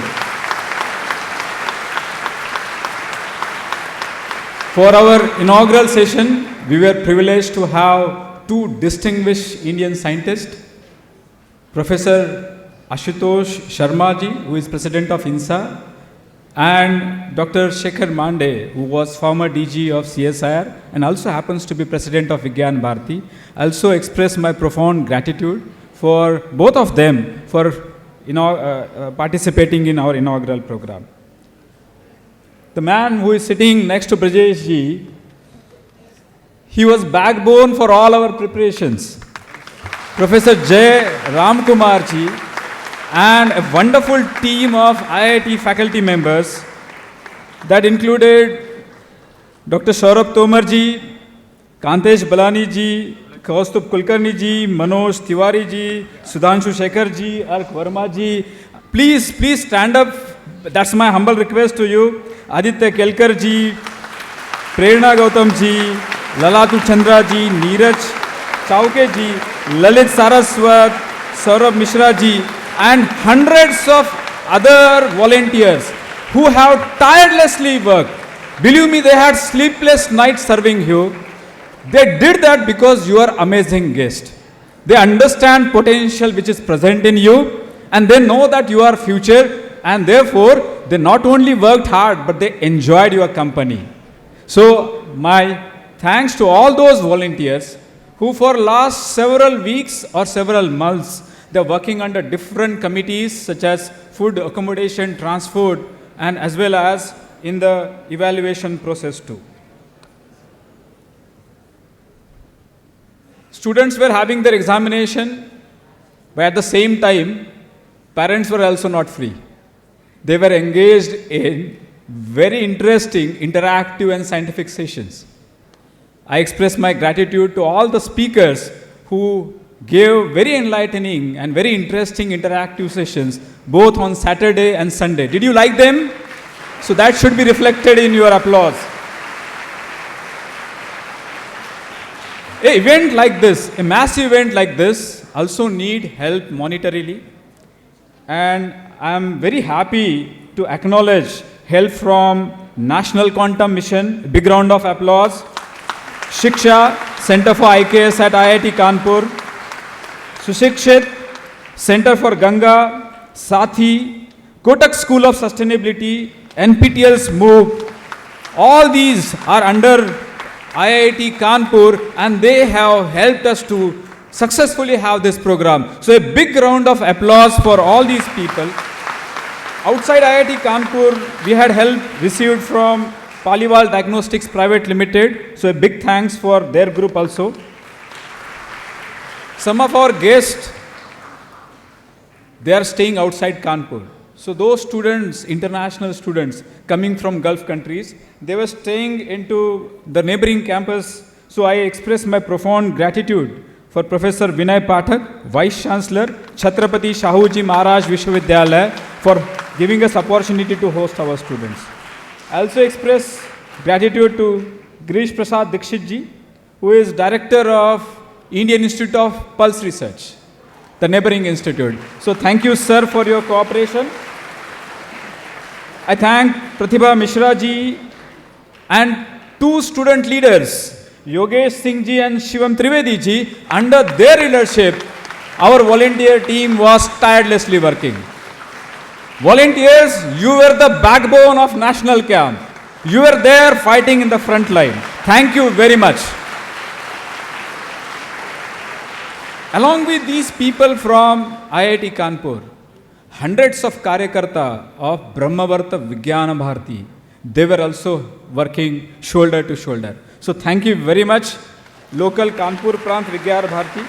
L: For our inaugural session, we were privileged to have two distinguished Indian scientists, Professor Ashutosh Sharma ji, who is president of INSA, and Dr. Shekhar Mande, who was former DG of CSIR and also happens to be president of Vigyan Bharati. I also express my profound gratitude for both of them for participating in our inaugural program. The man who is sitting next to Brajesh ji, he was backbone for all our preparations. Professor Jay Ramkumar ji and a wonderful team of IIT faculty members that included Dr. Saurabh Tomar ji, Kantesh Balani ji, Kaustubh Kulkarni ji, Manoj Tiwari ji, Sudhanshu Shekhar ji, Ark Verma ji. Please stand up. That's my humble request to you. Aditya Kelkar ji, Prerna Gautam ji, Lalatu Chandra ji, Neeraj Chauke ji, Lalit Saraswat, Saurabh Mishra ji, and hundreds of other volunteers who have tirelessly worked. Believe me, they had sleepless nights serving you. They did that because you are amazing guest. They understand potential which is present in you, and they know that you are future, and therefore they not only worked hard but they enjoyed your company. So my thanks to all those volunteers who for last several weeks or several months they are working under different committees such as food, accommodation, transport, and as well as in the evaluation process too. Students were having their examination, but at the same time, parents were also not free. They were engaged in very interesting, interactive and scientific sessions. I express my gratitude to all the speakers who gave very enlightening and very interesting interactive sessions both on Saturday and Sunday. Did you like them? So that should be reflected in your applause. An event like this, a massive event like this, also need help monetarily. And I am very happy to acknowledge help from National Quantum Mission. A big round of applause. Shiksha, Center for IKS at IIT Kanpur. Sushikshit, Center for Ganga, Sathi, Kotak School of Sustainability, NPTEL's MOOC. All these are under IIT Kanpur and they have helped us to successfully have this program. So a big round of applause for all these people. Outside IIT Kanpur, we had help received from Paliwal Diagnostics Private Limited. So a big thanks for their group also. Some of our guests, they are staying outside Kanpur. So those students, international students coming from Gulf countries, they were staying into the neighboring campus. So I express my profound gratitude for Professor Vinay Pathak, Vice Chancellor, Chhatrapati Shahuji Maharaj Vishwavidyalaya for giving us opportunity to host our students. I also express gratitude to Girish Prasad Dikshit ji, who is Director of Indian Institute of Pulse Research, the neighboring institute. So thank you, sir, for your cooperation. I thank Pratibha Mishra ji and two student leaders, Yogesh Singh ji and Shivam Trivedi ji. Under their leadership, our volunteer team was tirelessly working. Volunteers, you were the backbone of National Camp. You were there fighting in the front line. Thank you very much. Along with these people from IIT Kanpur, hundreds of Karyakarta of Brahmavarta Vijnana Bharati, they were also working shoulder to shoulder. So thank you very much, local Kanpur Prant Vijnana Bharati.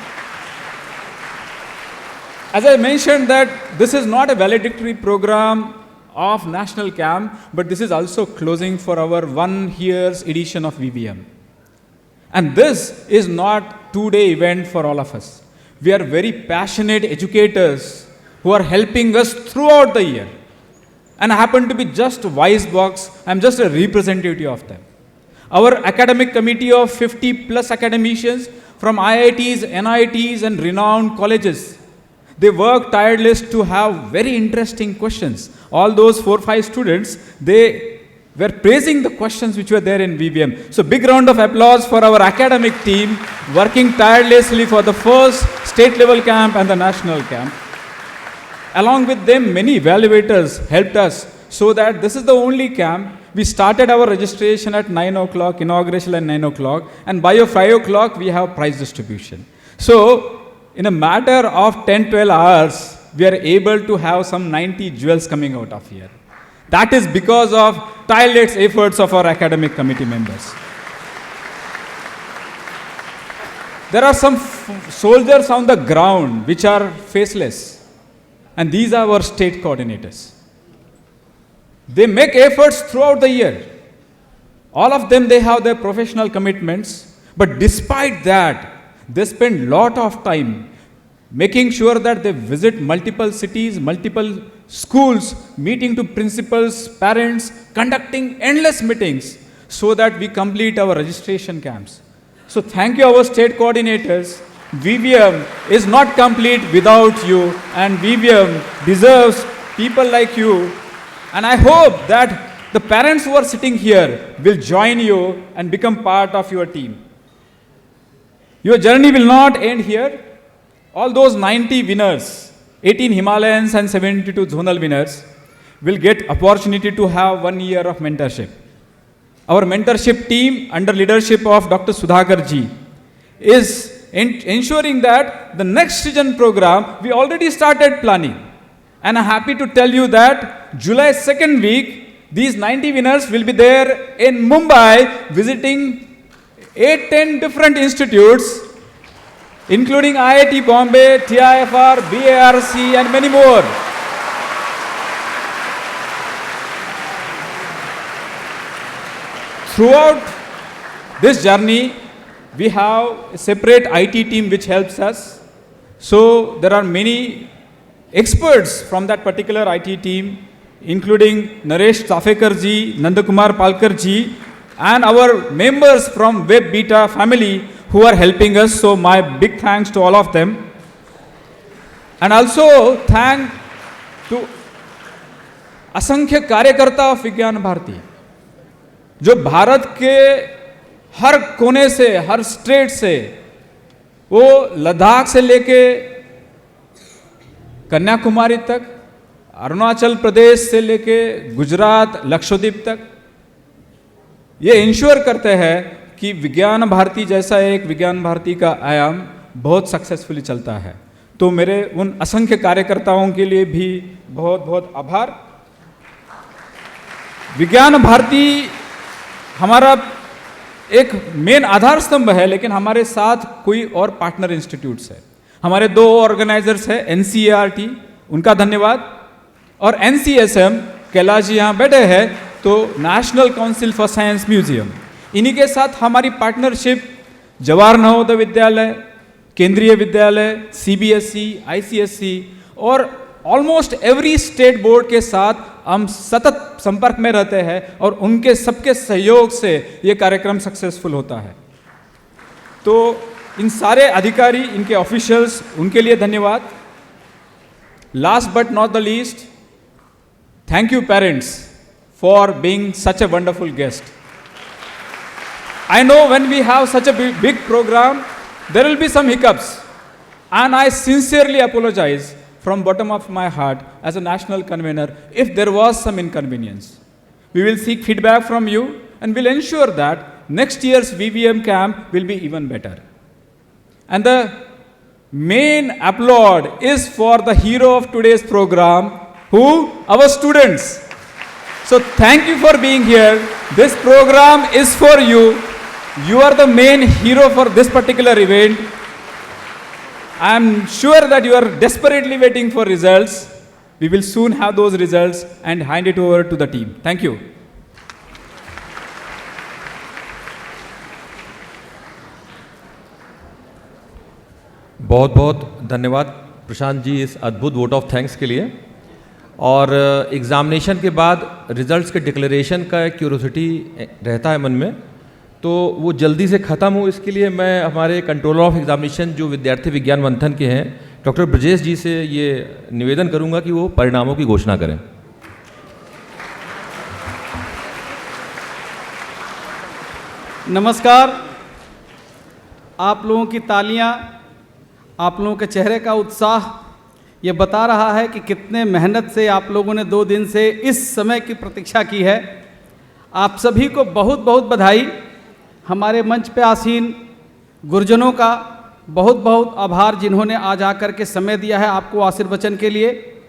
L: As I mentioned that this is not a valedictory program of National Camp, but this is also closing for our 1 year's edition of VVM. And this is not 2-day event for all of us. We are very passionate educators who are helping us throughout the year. And I happen to be just Wisebox, I'm just a representative of them. Our academic committee of 50 plus academicians from IITs, NITs and renowned colleges, they work tireless to have very interesting questions. All those 4-5 students, they were praising the questions which were there in VVM. So big round of applause for our academic team working tirelessly for the first state level camp and the national camp. Along with them, many evaluators helped us so that this is the only camp. We started our registration at 9 o'clock, inauguration at 9 o'clock, and by 5 o'clock we have prize distribution. So in a matter of 10-12 hours, we are able to have some 90 jewels coming out of here. That is because of tireless efforts of our academic committee members. There are some soldiers on the ground which are faceless, and these are our state coordinators. They make efforts throughout the year. All of them, they have their professional commitments, but despite that, they spend a lot of time making sure that they visit multiple cities, multiple schools, meeting to principals, parents, conducting endless meetings so that we complete our registration camps. So thank you, our state coordinators. VVM is not complete without you, and VVM deserves people like you. And I hope that the parents who are sitting here will join you and become part of your team. Your journey will not end here. All those 90 winners, 18 Himalayans and 72 zonal winners, will get opportunity to have 1 year of mentorship. Our mentorship team under leadership of Dr. Sudhakar ji is ensuring that the next season program, we already started planning. And I'm happy to tell you that July 2nd week, these 90 winners will be there in Mumbai visiting 8-10 different institutes, including IIT Bombay, TIFR, BARC and many more. Throughout this journey, we have a separate IT team which helps us. So there are many experts from that particular IT team, including Naresh Tafekar ji, Nandakumar Palkar ji, and our members from Web Beta family who are helping us. So my big thanks to all of them. And also thank to असंख्य कार्यकर्ता of विज्ञान भारती जो भारत के हर कोने से, हर state से, वो लद्दाख से लेके कन्याकुमारी तक, अरुणाचल प्रदेश से लेके गुजरात, लक्षद्वीप तक, ये इंश्योर करते हैं कि विज्ञान भारती जैसा एक विज्ञान भारती का आयाम बहुत सक्सेसफुली चलता है. तो मेरे उन असंख्य कार्यकर्ताओं के लिए भी बहुत बहुत आभार. विज्ञान भारती हमारा एक मेन आधार स्तंभ है, लेकिन हमारे साथ कोई और पार्टनर इंस्टीट्यूट्स है. हमारे 2 ऑर्गेनाइजर्स हैं, NCERT, उनका धन्यवाद, और NCSM, कैलाश जी यहाँ बैठे हैं, तो national council for science museum, इन्हीं के साथ हमारी पार्टनरशिप जवाहर नवोदय विद्यालय, केंद्रीय विद्यालय, CBSE, ICSE और ऑलमोस्ट एवरी स्टेट बोर्ड के साथ हम सतत संपर्क में रहते हैं, और उनके सबके सहयोग से ये कार्यक्रम सक्सेसफुल होता है. तो इन सारे अधिकारी, इनके ऑफिशियल्स, उनके लिए धन्यवाद. Last but not the least, thank you parents for being such a wonderful guest. I know when we have such a big program, there will be some hiccups, and I sincerely apologize from bottom of my heart as a national convener if there was some inconvenience. We will seek feedback from you and will ensure that next year's VVM camp will be even better. And the main applaud is for the hero of today's program, who? Our students. So thank you for being here. This program is for you. You are the main hero for this particular event. I am sure that you are desperately waiting for results. We will soon have those results and hand it over to the team. Thank you.
C: बहुत बहुत धन्यवाद प्रशांत जी इस अद्भुत vote of thanks के लिए। और examination के बाद रिजल्ट्स के डिक्लेरेशन का एक क्यूरोसिटी रहता है मन में, तो वो जल्दी से ख़त्म हो इसके लिए मैं हमारे कंट्रोलर ऑफ एग्ज़ामिनेशन जो विद्यार्थी विज्ञान मंथन के हैं डॉक्टर ब्रजेश जी से ये निवेदन करूंगा कि वो परिणामों की घोषणा करें।
M: नमस्कार। आप लोगों की तालियां, आप लोगों के चेहरे का उत्साह ये बता रहा है कि कितने मेहनत से आप लोगों ने 2 दिन से इस समय की प्रतीक्षा की है। आप सभी को बहुत बहुत बधाई। हमारे मंच पे आसीन गुरुजनों का बहुत बहुत आभार जिन्होंने आज आकर के समय दिया है आपको आशीर्वचन के लिए।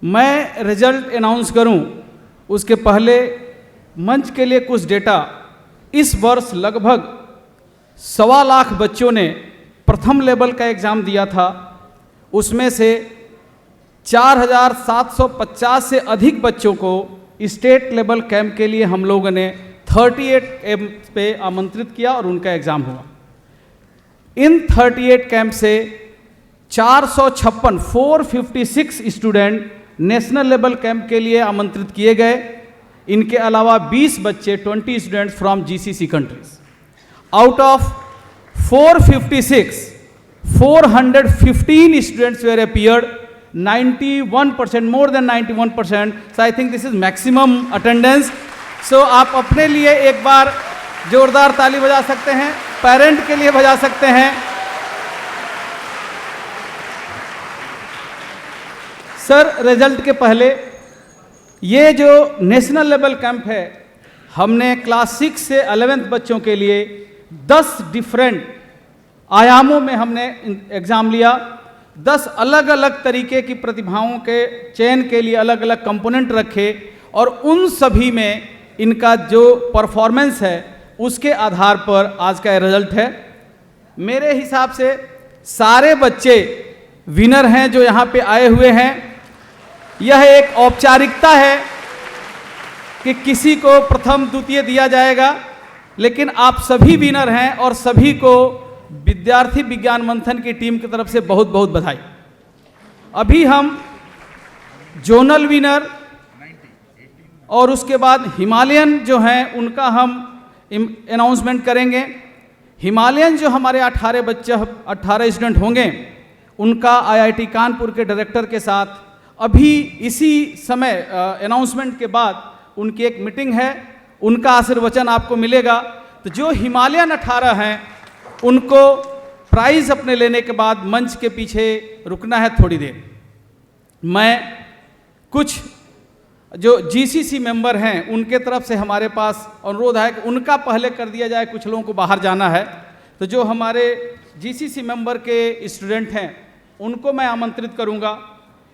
M: मैं रिजल्ट अनाउंस करूं उसके पहले मंच के लिए कुछ डेटा। इस वर्ष लगभग 1.25 लाख बच्चों ने प्रथम लेवल का एग्ज़ाम दिया था। उसमें से 4,750 से अधिक बच्चों को स्टेट लेवल कैंप के लिए हम लोगों ने 38 कैंप पे आमंत्रित किया और उनका एग्ज़ाम हुआ। इन 38 कैंप से 456 स्टूडेंट नेशनल लेवल कैंप के लिए आमंत्रित किए गए। इनके अलावा 20 बच्चे 20 students from GCC countries. Out of 456, 415 students were appeared, 91%, more than 91%। So I think this is maximum attendance. सो आप अपने लिए एक बार जोरदार ताली बजा सकते हैं, पेरेंट के लिए बजा सकते हैं। सर, रिजल्ट के पहले ये जो नेशनल लेवल कैंप है, हमने क्लास 6 से 11th बच्चों के लिए 10 डिफरेंट आयामों में हमने एग्ज़ाम लिया। 10 अलग अलग तरीके की प्रतिभाओं के चयन के लिए अलग अलग कंपोनेंट रखे और उन सभी में इनका जो परफॉर्मेंस है उसके आधार पर आज का रिजल्ट है। मेरे हिसाब से सारे बच्चे विनर हैं जो यहाँ पे आए हुए हैं। यह एक औपचारिकता है कि किसी को प्रथम द्वितीय दिया जाएगा, लेकिन आप सभी विनर हैं और सभी को विद्यार्थी विज्ञान मंथन की टीम की तरफ से बहुत बहुत बधाई। अभी हम जोनल विनर और उसके बाद हिमालयन जो हैं उनका हम अनाउंसमेंट करेंगे। हिमालयन जो हमारे 18 स्टूडेंट होंगे उनका IIT कानपुर के डायरेक्टर के साथ अभी इसी समय अनाउंसमेंट के बाद उनकी एक मीटिंग है, उनका आशीर्वचन आपको मिलेगा। तो जो हिमालयन 18 हैं उनको प्राइज़ अपने लेने के बाद मंच के पीछे रुकना है थोड़ी देर। मैं कुछ जो GCC मेंबर हैं उनके तरफ से हमारे पास अनुरोध है कि उनका पहले कर दिया जाए, कुछ लोगों को बाहर जाना है। तो जो हमारे GCC मेंबर के स्टूडेंट हैं उनको मैं आमंत्रित करूंगा।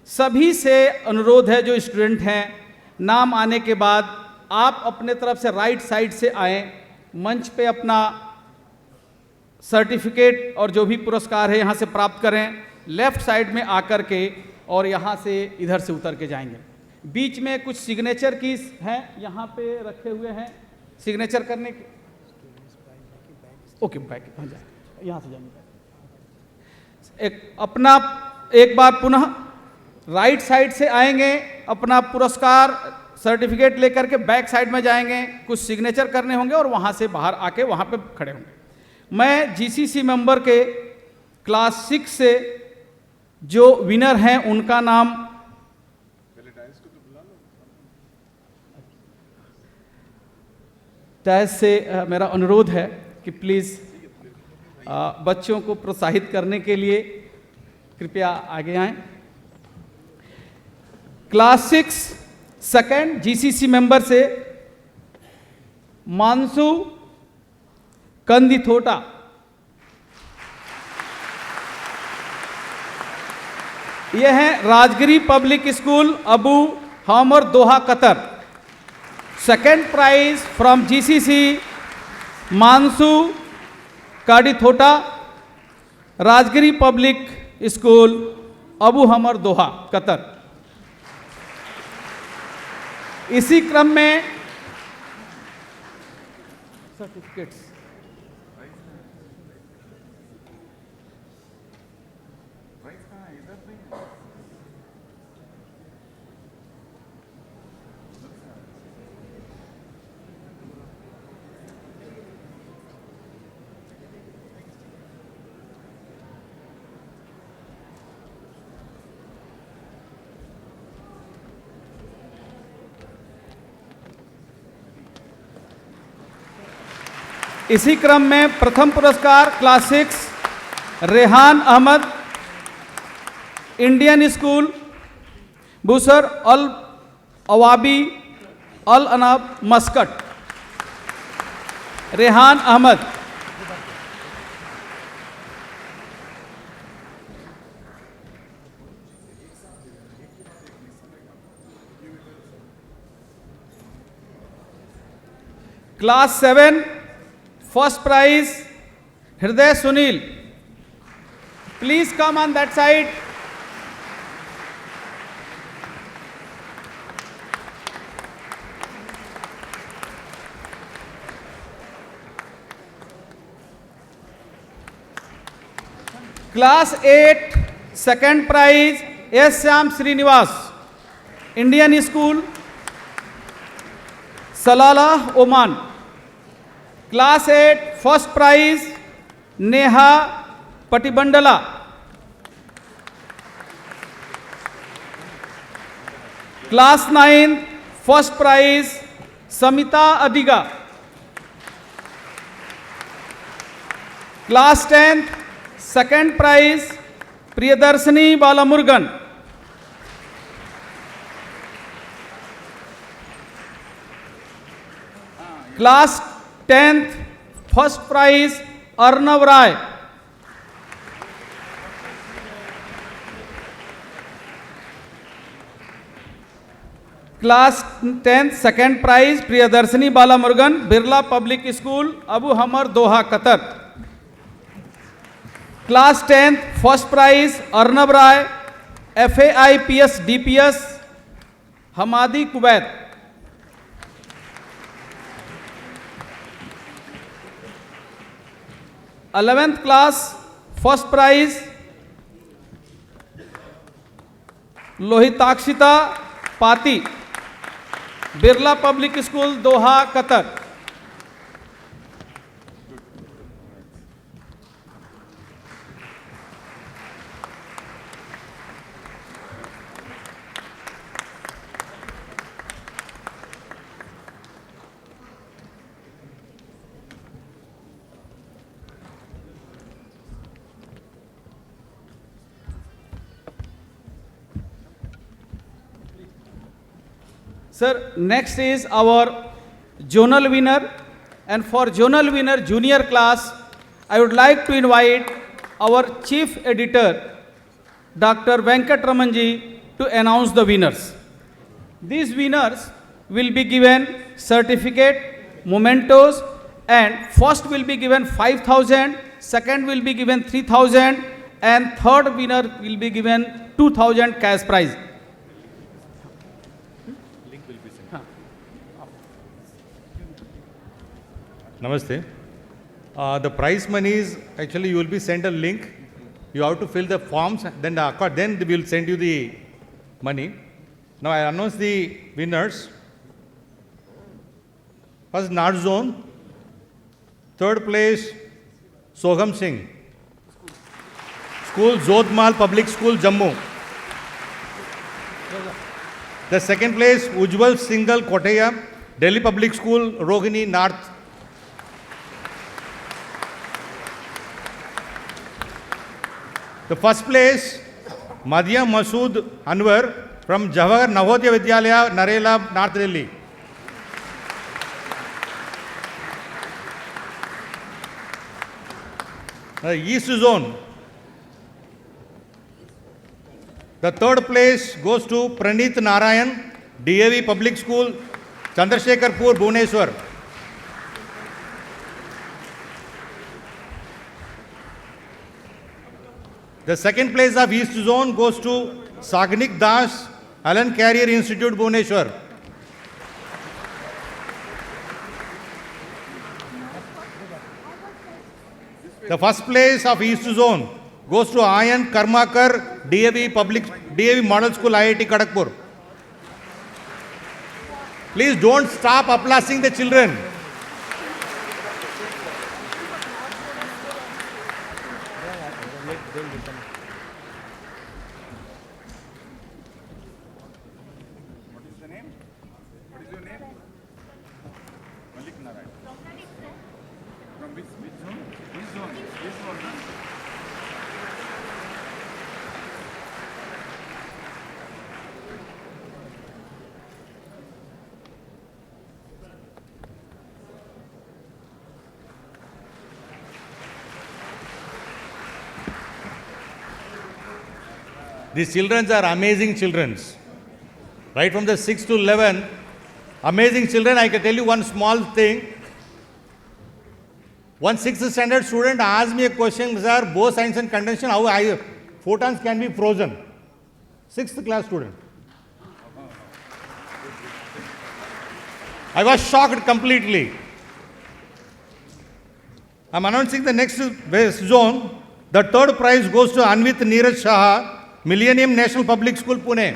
M: सभी से अनुरोध है, जो स्टूडेंट हैं नाम आने के बाद आप अपने तरफ से राइट साइड से आएँ, मंच पे अपना सर्टिफिकेट और जो भी पुरस्कार है यहाँ से प्राप्त करें। लेफ्ट साइड में आकर के और यहाँ से इधर से उतर के जाएंगे। बीच में कुछ सिग्नेचर कीज हैं यहाँ पे रखे हुए हैं सिग्नेचर करने के। ओके, बैक यहाँ से जाएंगे। एक बार पुनः राइट साइड से आएंगे, अपना पुरस्कार सर्टिफिकेट लेकर के बैक साइड में जाएंगे, कुछ सिग्नेचर करने होंगे और वहाँ से बाहर आके वहाँ पे खड़े होंगे। मैं GCC मेंबर के क्लास 6 से जो विनर हैं उनका नाम डैश से मेरा अनुरोध है कि प्लीज़ बच्चों को प्रोत्साहित करने के लिए कृपया आगे आएं। क्लास 6 सेकेंड GCC मेंबर से मानसू कंदिथोटा। ये हैं Rajagiri public school Abu Hamour Doha Qatar. Second prize from GCC Mansu Kadithota, Rajagiri public school Abu Hamour Doha Qatar. इसी क्रम में सर्टिफिकेट्स इसी क्रम में प्रथम पुरस्कार class 6 Rehan Ahmed Indian school Bausher Al Awabi Al Anab Muscat. Rehan Ahmed. Class 7 first prize Hriday Sunil, please come on that side. Class 8 second prize S Shyam Srinivas Indian school Salalah Oman. Class 8 first prize Neha Patibandla. Class 9 first prize Samita Adiga. Class 10 second prize Priyadarshini Balamurugan. Class 10th first prize Arnav Rai. Class 10th second prize Priyadarshini Balamurugan Birla public school Abu Hamour Doha Qatar. Class 10th first prize Arnav Rai FAIPS DPS Ahmadi Kuwait. 11th class first prize Lohitakshita Pati Birla public school Doha Qatar. Sir, next is our zonal winner, and for zonal winner junior class, I would like to invite our chief editor, Dr. Venkat Ramanji, to announce the winners. These winners will be given certificate, mementos, and first will be given 5,000, second will be given 3,000, and third winner will be given 2,000 cash prize.
N: Namaste. The prize money is actually you will be sent a link. You have to fill the forms, then we will send you the money. Now I announce the winners. First North Zone. Third place Soham Singh. School Zodmal Public School Jammu. The second place Ujjwal Singhal Koteya, Delhi Public School Rohini North. The first place, Madhya Masood Anwar from Jawahar Navodaya Vidyalaya, Narela, North Delhi. The East Zone, The third place goes to Pranit Narayan, DAV Public School, Chandrasekharpur, Bhubaneswar. The second place of East Zone goes to Sagnik Das, Alan Carrier Institute, Bhubaneswar. The first place of East Zone goes to Ayan Karmakar, DAV Model School, IIT Kharagpur. Please don't stop applauding the children. These children are amazing children. Right from the 6 to 11, amazing children. I can tell you one small thing. One 6th standard student asked me a question, sir, Bose science and condension, how photons can be frozen. 6th class student. I was shocked completely. I'm announcing the next zone. The third prize goes to Anvit Neeraj Shah, Millennium National Public School, Pune.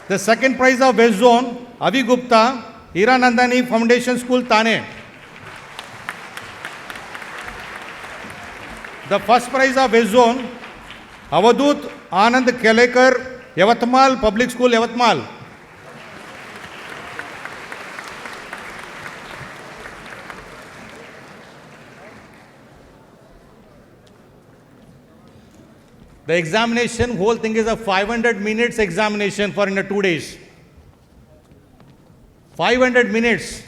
N: The second prize of West Zone, Avi Gupta, Hiranandani Foundation School, Thane. The first prize of West Zone, Avadut Anand Kelekar, Yavatmal Public School, Yavatmal. The examination, whole thing is a 500 minutes examination for in the 2 days. 500 minutes.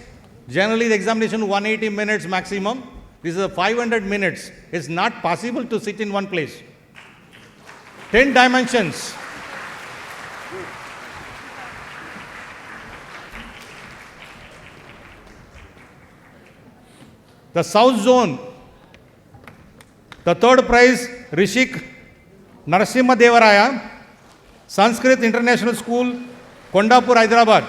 N: Generally the examination 180 minutes maximum. This is a 500 minutes. It's not possible to sit in one place. 10 dimensions. The South Zone. The third prize, Rishik Narasimha Devaraya, Sanskrit International School, Kondapur, Hyderabad.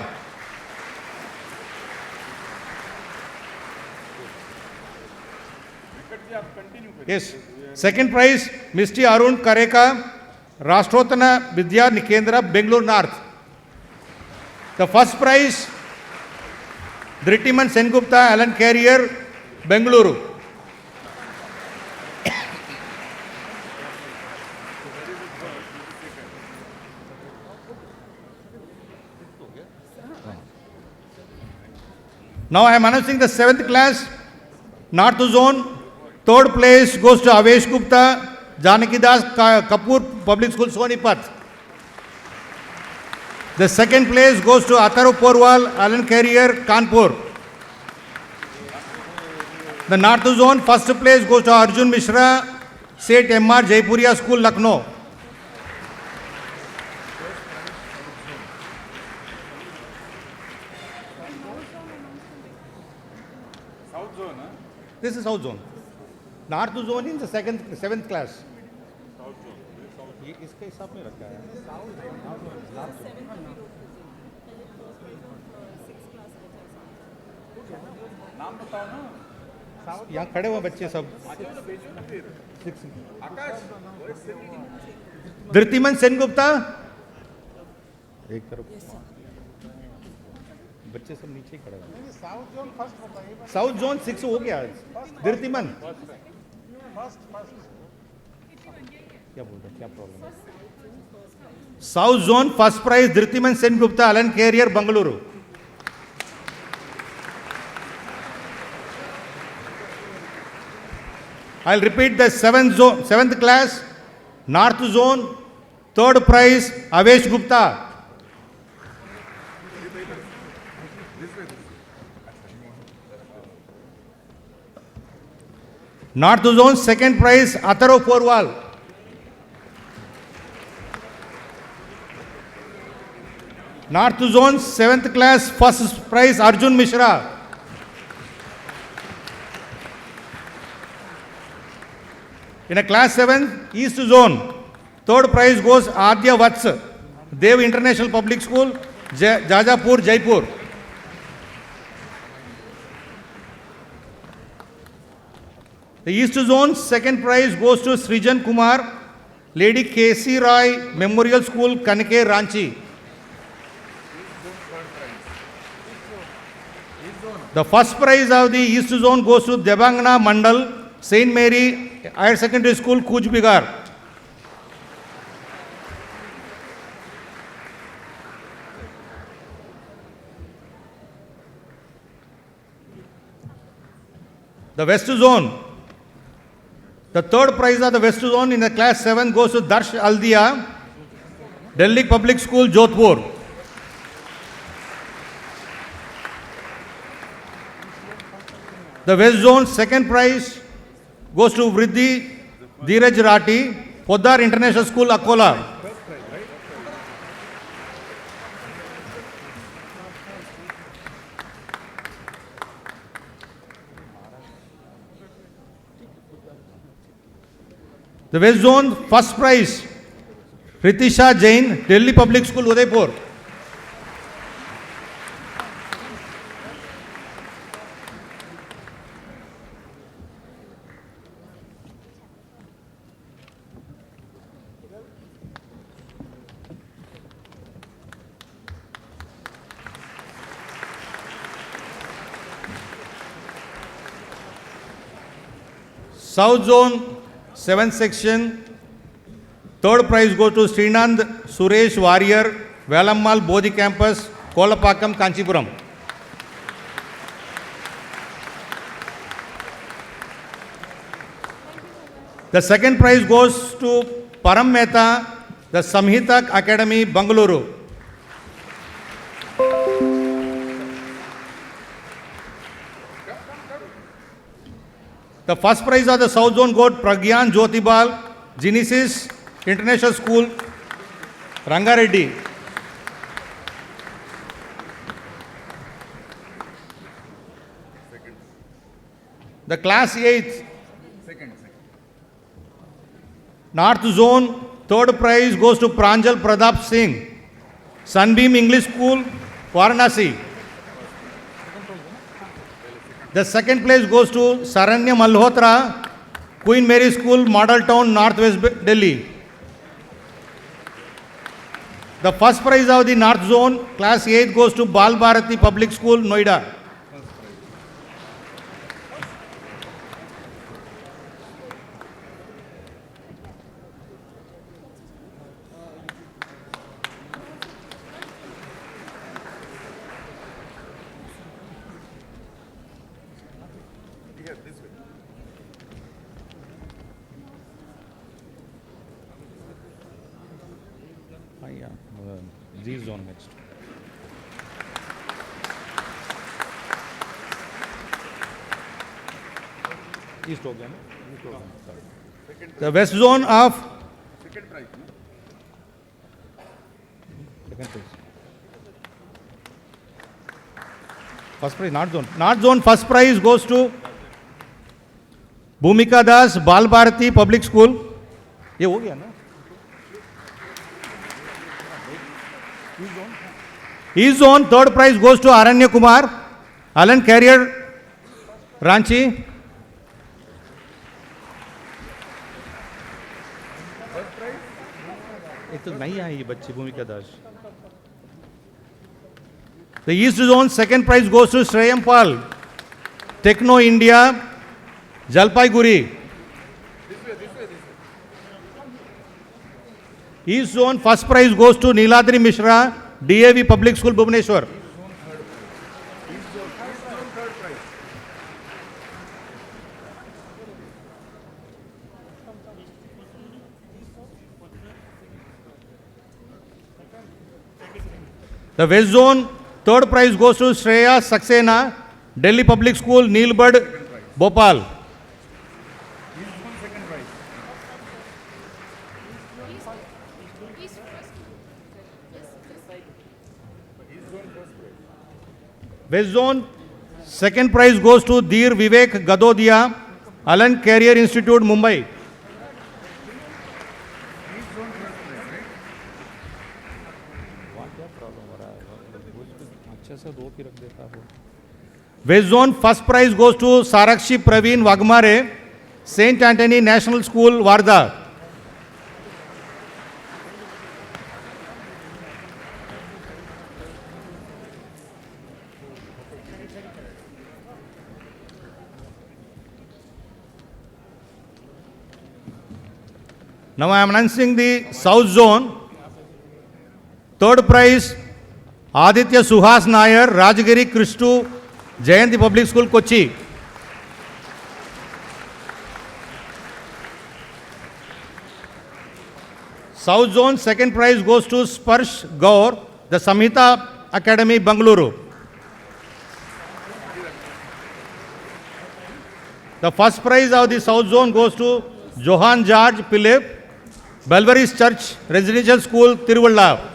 N: Yes. Second prize, Mr. Arun Kareka, Rashtrotana Vidya Nikendra, Bengaluru North. The first prize, Dhritiman Sengupta, Alan Carrier, Bengaluru. Now I am announcing the 7th class, North Zone. Third place goes to Avesh Gupta, Janaki Das Kapoor Public School, Sonipat. The second place goes to Atharu Porwal, Alan Carrier, Kanpur. The North Zone, first place goes to Arjun Mishra, Seth MR Jaipuria School, Lucknow. This is South Zone. North Zone in the 7th class. इसके हिसाब में रखा है. नाम बताओ ना. यहाँ खड़े हुए बच्चे सब. धृतिमान सेनगुप्ता. एक तरफ. बच्चे सब नीचे खड़े हैं. साउथ जोन 6 हो गया. धृतिमान. क्या बोल रहे, क्या प्रॉब्लम है? South zone first prize Dhritiman Sengupta, Allen career, Bengaluru. I'll repeat the 7th class, North Zone, third prize, Avesh Gupta. North Zone second prize Atharo Porwal. North Zone 7th class first prize Arjun Mishra. In a class 7 East Zone, third prize goes Adya Vats, Dev International Public School, Jajapur, Jaipur. The East Zone second prize goes to Srijan Kumar, Lady K.C. Roy Memorial School, Kanke, Ranchi. The first prize of the East Zone goes to Debangana Mandal, St. Mary Higher Secondary School, Kuch Bigar. The West Zone. The third prize of the West Zone in the class 7 goes to Darsh Aldia, Delhi Public School, Jodhpur. The West Zone second prize goes to Vriddhi Dheeraj Rati, Poddar International School, Akola. The West Zone first prize, Ritisha Jain, Delhi Public School, Udaipur. South Zone 7th section, third prize goes to Srinand Suresh Warrior, Velammal Bodhi Campus, Kolapakam, Kanchipuram. The second prize goes to Param Mehta, the Samhita Academy, Bangalore. The first prize of the South Zone goes Pragyan Jyotibal, Genesis International School, Rangareddy. The class 8th, North Zone, third prize goes to Pranjal Pradap Singh, Sunbeam English School, Varanasi. The second place goes to Saranya Malhotra, Queen Mary School, Model Town, Northwest Delhi. The first prize of the North Zone, class 8, goes to Bal Bharati Public School, Noida. G zone next. East हो गया ना? The West Zone of second prize. First prize, North Zone. North Zone first prize goes to Bhumika Das, Bal Bharati Public School. ये हो गया ना? East Zone third prize goes to Aranya Kumar, Alan Carrier, Ranchi. तो नहीं आई ये बच्ची भूमिका दास. The East Zone second prize goes to Shreyam Pal, Techno India, Jalpaiguri. East Zone first prize goes to Niladri Mishra, DAV Public School, Bhubaneswar. The West Zone third prize goes to Shreya Saxena, Delhi Public School, Neelbad, Bhopal. West Zone, second prize goes to Dheer Vivek Gadodia, Alan Career Institute, Mumbai. West Zone, first prize goes to Sarakshi Praveen Wagmare, St. Anthony National School, Wardha. Now I am announcing the South Zone. Third prize, Aditya Suhas Nair, Rajagiri Kristu, Jayanti Public School, Kochi. South Zone, second prize goes to Sparsh Gaur, the Samhita Academy, Bangalore. The first prize of the South Zone goes to Johan George Philip, Belveris Church Residential School, Tiruvalla.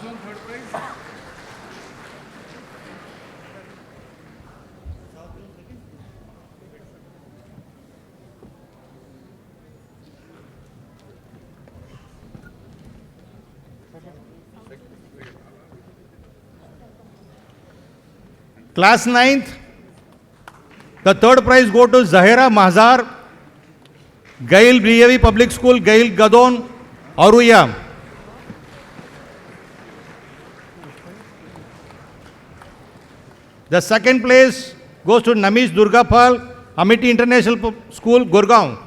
N: Class 9th, the third prize go to Zahira Mahzar, Gail BAV Public School, Gail Gadon, Auruya. The second place goes to Namish Durgapal, Amity International School, Gurgaon.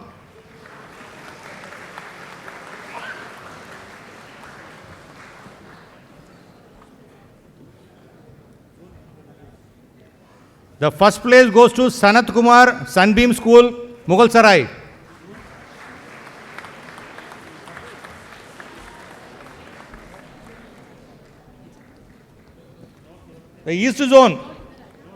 N: The first place goes to Sanat Kumar, Sunbeam School, Mughal Sarai. The East Zone,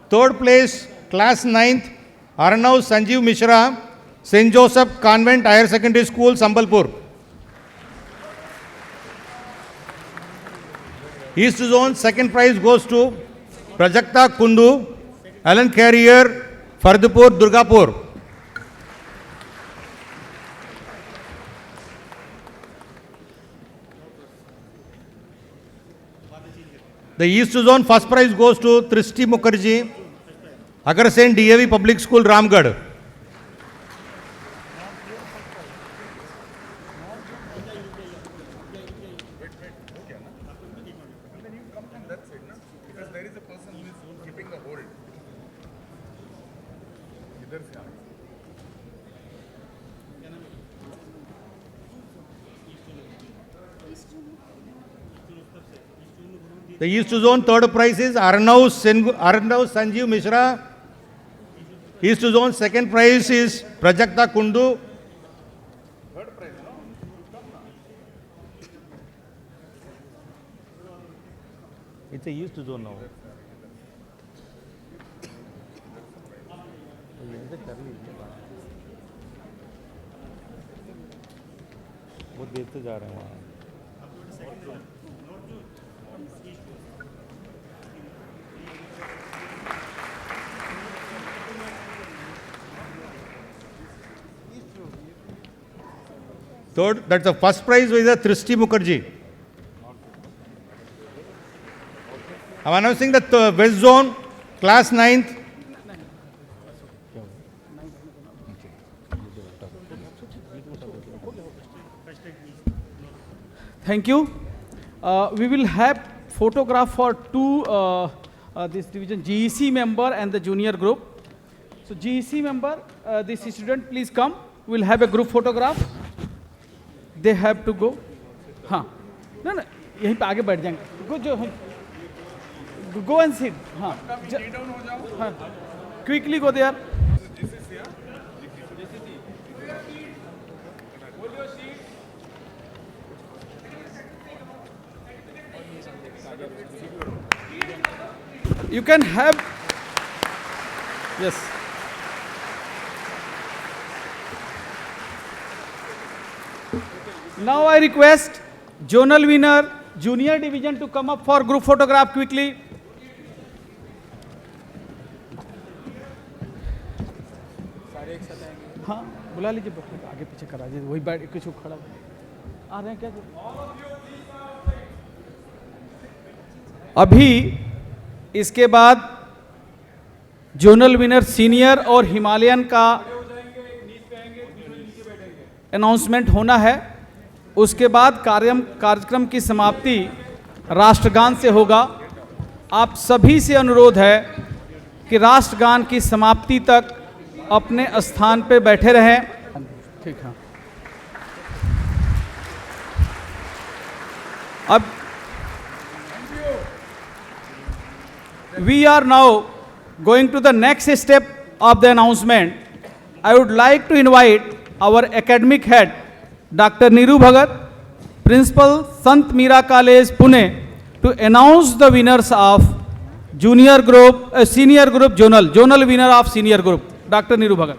N: third place, class 9th, Arnav Sanjeev Mishra, St. Joseph Convent Higher Secondary School, Sambalpur. East Zone, second prize goes to Prajakta Kundu, Alan Carrier, Fardipur, Durgapur. The East Zone first prize goes to Trishti Mukherjee, Agarsen DAV Public School, Ramgarh. The East Zone third prize is Arnav Sanjeev Mishra. East Zone second prize is Prajakta Kundu. Third prize, no? It's a East Zone now. बहुत देर से जा रहे हैं वहाँ. Third, that's the first prize with the Trishti Mukherjee. I'm announcing the West Zone, class 9th.
M: Thank you. We will have photograph for two this division GEC member and the junior group. So GEC member, this student, please come. We'll have a group photograph. They have to go. हाँ, ना ना यहीं पे आगे बैठ जाएंगे. Go and sit. हाँ, हाँ. Quickly go there. You can have, yes. Now I request zonal winner, junior division to come up for group photograph quickly. हाँ बुला लीजिए बच्चों को, आगे पीछे करा दीजिए, वही बैठ कुछ खड़ा आ रहे हैं क्या? अभी इसके बाद जोनल विनर सीनियर और हिमालयन का अनाउंसमेंट होना है। उसके बाद कार्यक्रम की समाप्ति राष्ट्रगान से होगा। आप सभी से अनुरोध है कि राष्ट्रगान की समाप्ति तक अपने स्थान पर बैठे रहें। ठीक है। अब we are now going to the next step of the announcement. I would like to invite our academic head, Dr. Neeru Bhagat, Principal Sant Mira College, Pune, to announce the winners of junior group, senior group zonal winner of senior group. Dr. Neeru Bhagat.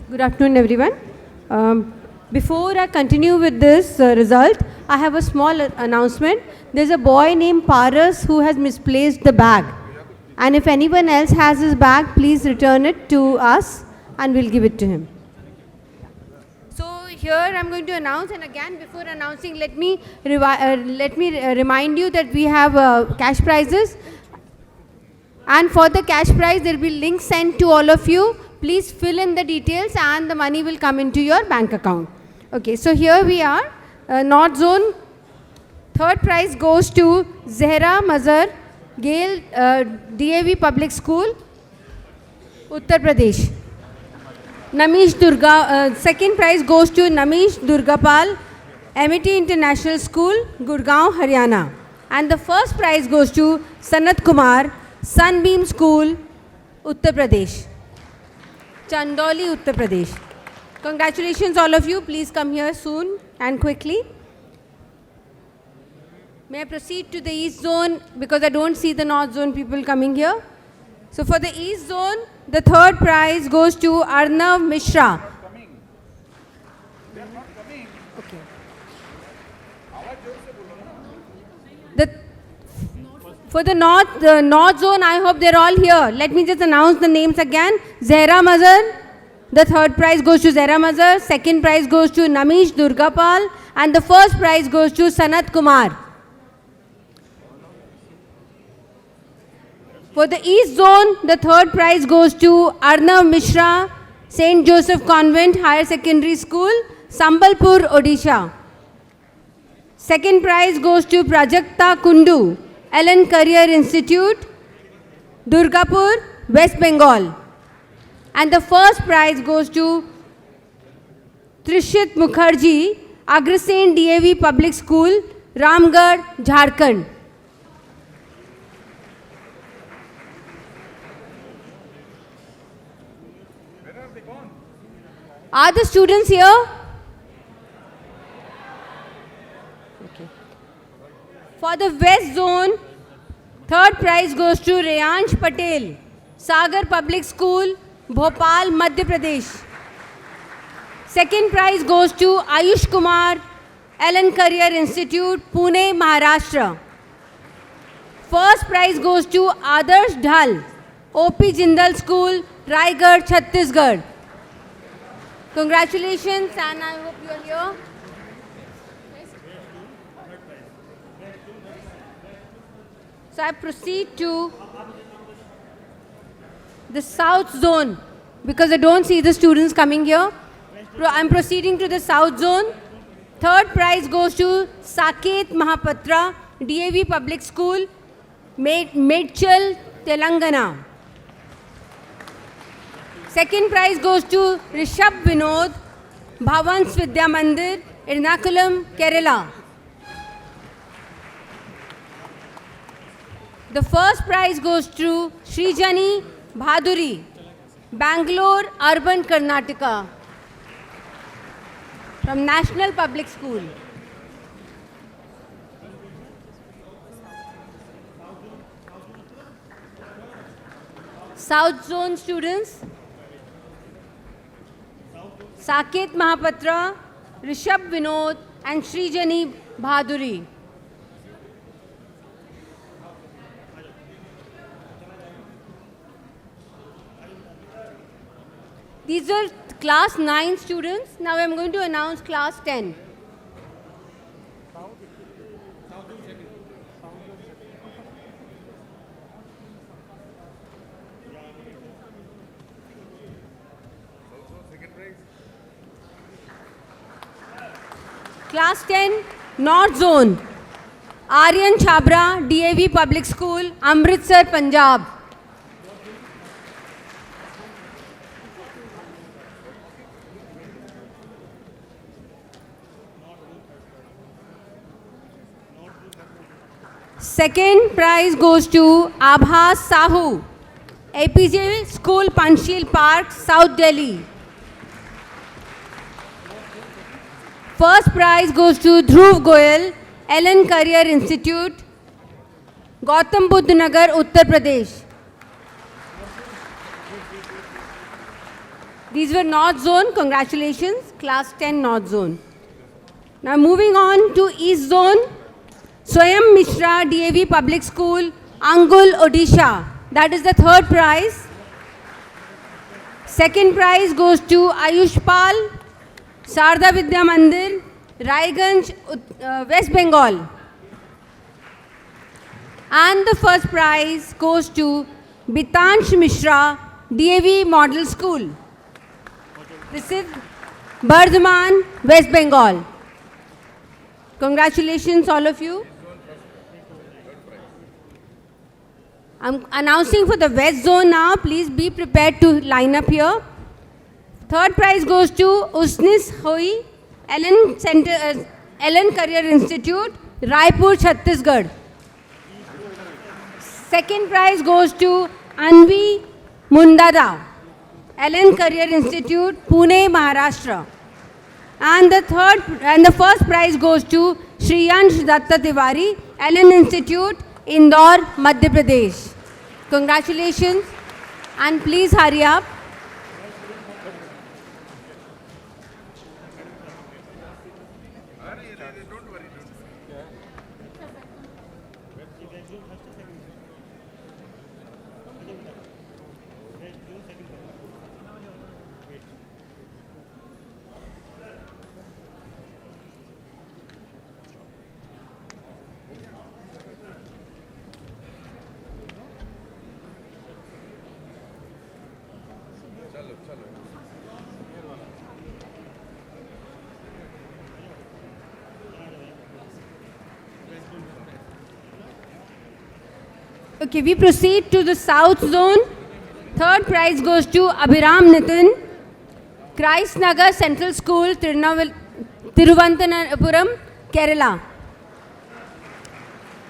O: Good afternoon, everyone. Before I continue with this result, I have a small announcement. There's a boy named Paras who has misplaced the bag. And if anyone else has his bag, please return it to us and we'll give it to him. So here I'm going to announce, and again before announcing, let me remind you that we have cash prizes. And for the cash prize, there will be links sent to all of you. Please fill in the details and the money will come into your bank account. Okay, so here we are. North Zone, third prize goes to Zehra Mazhar, Gale DAV Public School, Uttar Pradesh. Namish Durga, second prize goes to Namish Durgapal, MET International School, Gurgaon, Haryana. And the first prize goes to Sanat Kumar, Sunbeam School, Uttar Pradesh. Chandoli, Uttar Pradesh. Congratulations all of you. Please come here soon and quickly. May I proceed to the East Zone because I don't see the North Zone people coming here. So for the East Zone, the third prize goes to Arnav Mishra. Okay. For the North Zone, I hope they're all here. Let me just announce the names again. Zehra Mazhar, the third prize goes to Zehra Mazhar. Second prize goes to Namish Durgapal. And the first prize goes to Sanat Kumar. For the East Zone, the third prize goes to Arnav Mishra, St. Joseph Convent Higher Secondary School, Sambalpur, Odisha. Second prize goes to Prajakta Kundu, Ellen Career Institute, Durgapur, West Bengal. And the first prize goes to Trishit Mukherjee, Agrasen DAV Public School, Ramgarh, Jharkhand. Are the students here? Okay. For the West Zone, third prize goes to Reyansh Patel, Sagar Public School, Bhopal, Madhya Pradesh. Second prize goes to Ayush Kumar, Ellen Career Institute, Pune, Maharashtra. First prize goes to Adarsh Dhal, OP Jindal School, Raigad, Chhattisgarh. Congratulations, and I hope you are here. So I proceed to the South Zone because I don't see the students coming here. I'm proceeding to the South Zone. Third prize goes to Saket Mahapatra, DAV Public School, Medchal, Telangana. Second prize goes to Rishabh Vinod, Bhavans Vidya Mandir, Ernakulam, Kerala. The first prize goes to Srijani Bhaduri, Bangalore, Urban, Karnataka, from National Public School. South Zone students, Saket Mahapatra, Rishabh Vinod and Srijani Bhaduri. These are class 9 students. Now I'm going to announce class 10. Class 10, North Zone. Aryan Chhabra, DAV Public School, Amritsar, Punjab. Second prize goes to Abhas Sahu, APJ School, Panchsheel Park, South Delhi. First prize goes to Dhruv Goyal, Ellen Career Institute, Gautam Buddha Nagar, Uttar Pradesh. These were North Zone. Congratulations, Class 10 North Zone. Now moving on to East Zone, Swayam Mishra, DAV Public School, Angul, Odisha. That is the third prize. Second prize goes to Ayushpal, Sarda Vidya Mandir, Raiganj, West Bengal. And the first prize goes to Bitansh Mishra, DAV Model School. This is Bardhaman, West Bengal. Congratulations, all of you. I'm announcing for the West Zone now. Please be prepared to line up here. Third prize goes to Usnis Hoi, Ellen Career Institute, Raipur, Chhattisgarh. Second prize goes to Anvi Mundada, Ellen Career Institute, Pune, Maharashtra. And the first prize goes to Shriyansh Datta Tiwari, Ellen Institute, Indore, Madhya Pradesh. Congratulations, and please hurry up. Okay, we proceed to the South Zone. Third prize goes to Abhiram Nitin, Christ Nagar Central School, Tiruvananthapuram, Kerala.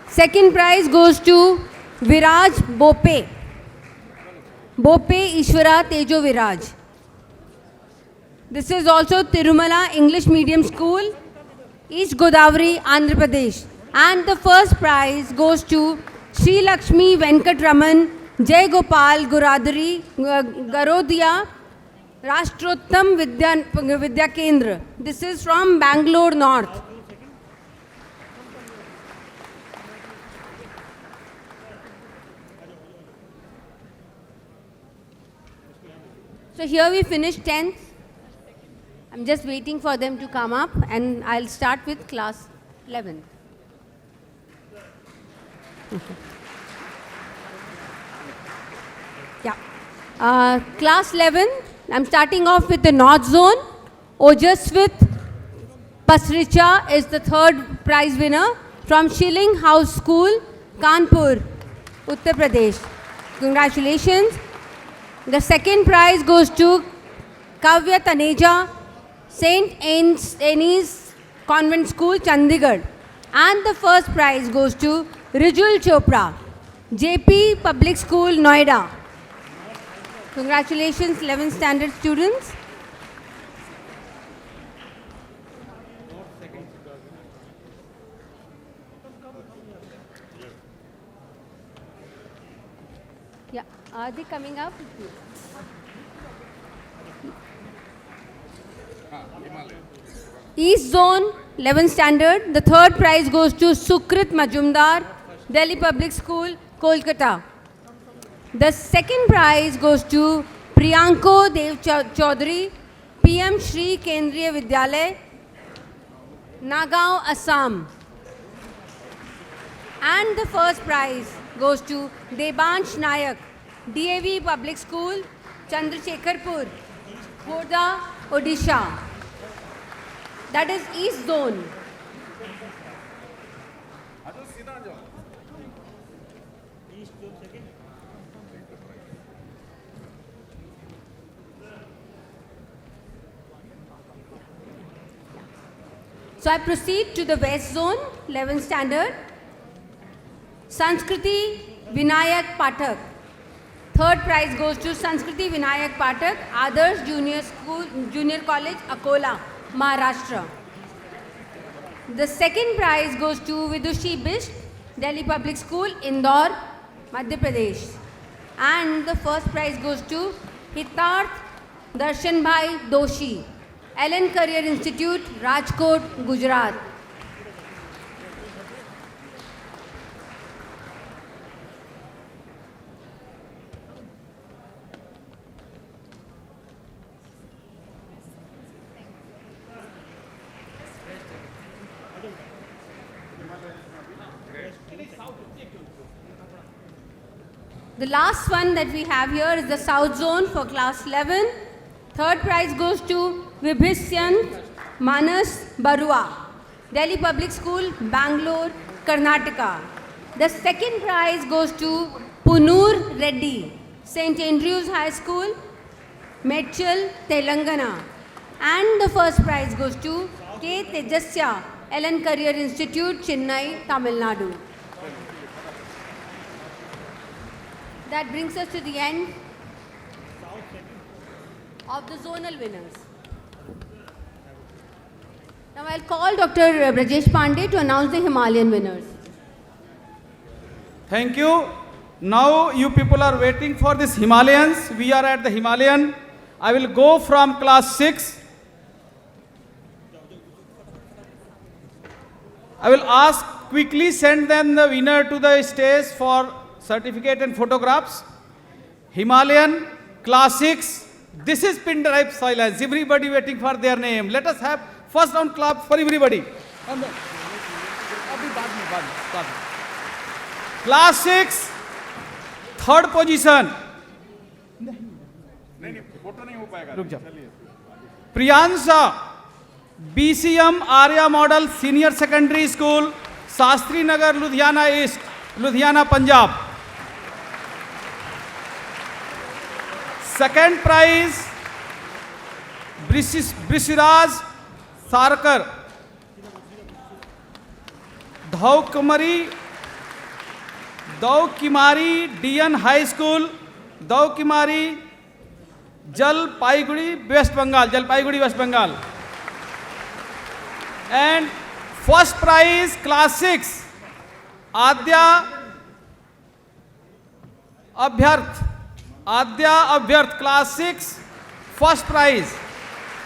O: Second prize goes to Viraj Bope, Ishwara Tejo Viraj. This is also Tirumala English Medium School, East Godavari, Andhra Pradesh. And the first prize goes to Sri Lakshmi Venkatraman, Jai Gopal Guradari, Garodia, Rashtrottam Vidya Kendra. This is from Bangalore North. So here we finish 10th. I'm just waiting for them to come up, and I'll start with class 11. Okay. Yeah. Class 11, I'm starting off with the North Zone. Ojaswit Pasricha is the third prize winner from Shilling House School, Kanpur, Uttar Pradesh. Congratulations. The second prize goes to Kavya Taneja, St. Anne's Convent School, Chandigarh. And the first prize goes to Rijul Chopra, JP Public School, Noida. Congratulations, 11th standard students. Yeah, are they coming up? East Zone, 11th standard. The third prize goes to Sukrit Majumdar, Delhi Public School, Kolkata. The second prize goes to Priyanko Dev Chaudhary, PM Shri Kendriya Vidyalay, Nagaon, Assam. And the first prize goes to Debansh Nayak, DAV Public School, Chandrasekharpur, Khordha, Odisha. That is East Zone. So I proceed to the West Zone, 11th standard. Sanskriti Vinayak Pathak. Third prize goes to Sanskriti Vinayak Pathak, Adarsh Junior College, Akola, Maharashtra. The second prize goes to Vidushi Bisht, Delhi Public School, Indore, Madhya Pradesh. And the first prize goes to Hitarth Darshanbhai Doshi, Ellen Career Institute, Rajkot, Gujarat. The last one that we have here is the South Zone for class 11. Third prize goes to Vibhisyan Manas Barua, Delhi Public School, Bangalore, Karnataka. The second prize goes to Punur Reddy, St. Andrews High School, Medchal, Telangana. And the first prize goes to K. Tejasya, Ellen Career Institute, Chennai, Tamil Nadu. That brings us to the end of the zonal winners. Now I'll call Dr. Brajesh Pandey to announce the Himalayan winners.
M: Thank you. Now you people are waiting for this Himalayans. We are at the Himalayan. I will go from class 6. I will ask quickly send them the winner to the stage for certificate and photographs. Himalayan, class 6. This is pin drive silence. Everybody waiting for their name. Let us have first round clap for everybody. Class 6, third position. Priyansa, BCM Arya Model Senior Secondary School, Shastri Nagar, Ludhiana East, Ludhiana, Punjab. Second prize, Brishiraj Sarkar, Dhaukimari DN High School, Dhaukimari, Jalpaiguri, West Bengal. And first prize, class 6, Adya Abhyarth, class 6, first prize,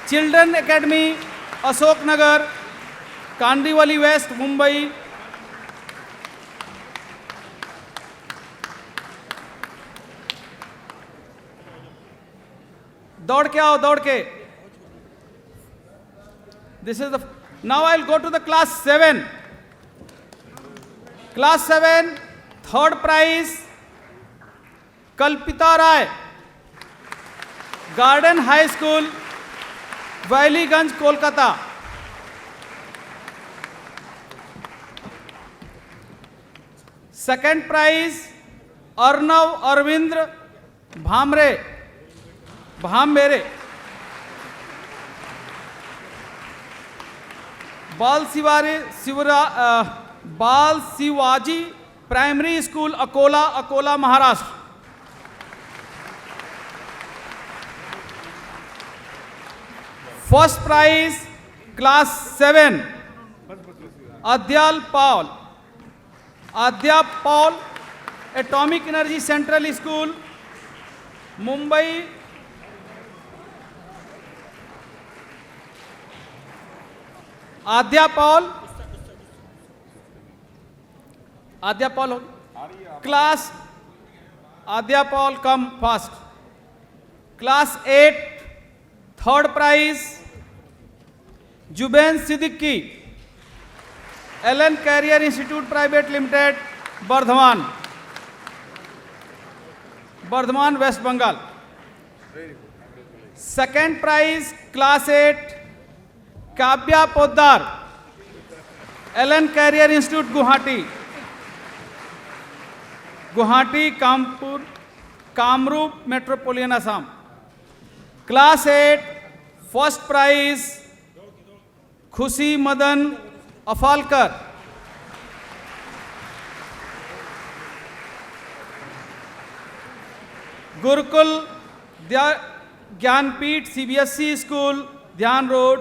M: Children Academy, Ashok Nagar, Kandivali West, Mumbai. दौड़ के आओ, दौड़ के. This is the. Now I'll go to the class 7. Class 7, third prize, Kalpita Rai, Garden High School, Valleyganj, Kolkata. Second prize, Arnav Arvindra Bhamere, Bal Sivaji Primary School, Akola, Maharashtra. First prize, class 7, Adya Paul, Atomic Energy Central School, Mumbai. Adya Paul, class Adya Paul, come fast. Class 8 third prize Zubain Siddiqui, Allen career institute private limited, Bardhaman, Bardhaman West Bengal. Second prize class 8 Kavya Poddar, Allen career institute Guwahati, Guwahati Kampur Kamrup metropolitan Assam. Class 8 first prize Khushi Madan Afalkar, Gurukul Gyanpeeth CBSE school, Dhyan road,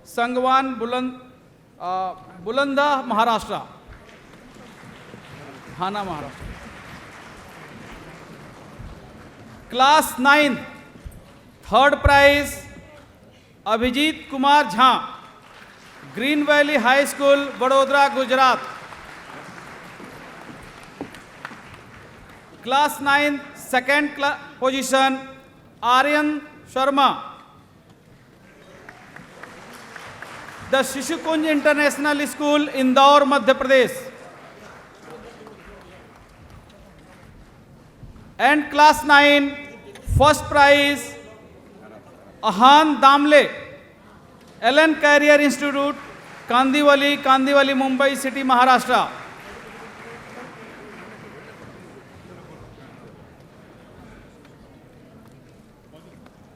M: Sangwan, Bulanda, Maharashtra, Thana, Maharashtra. Class 9 third prize Abhijeet Kumar Jha, green valley high school, Vadodara, Gujarat. Class 9 second position Aryan Sharma, the Shishukunj international school, Indore, Madhya Pradesh. And class 9 first prize Ahan Damle, Allen career institute, Kandivali, Kandivali, Mumbai city, Maharashtra.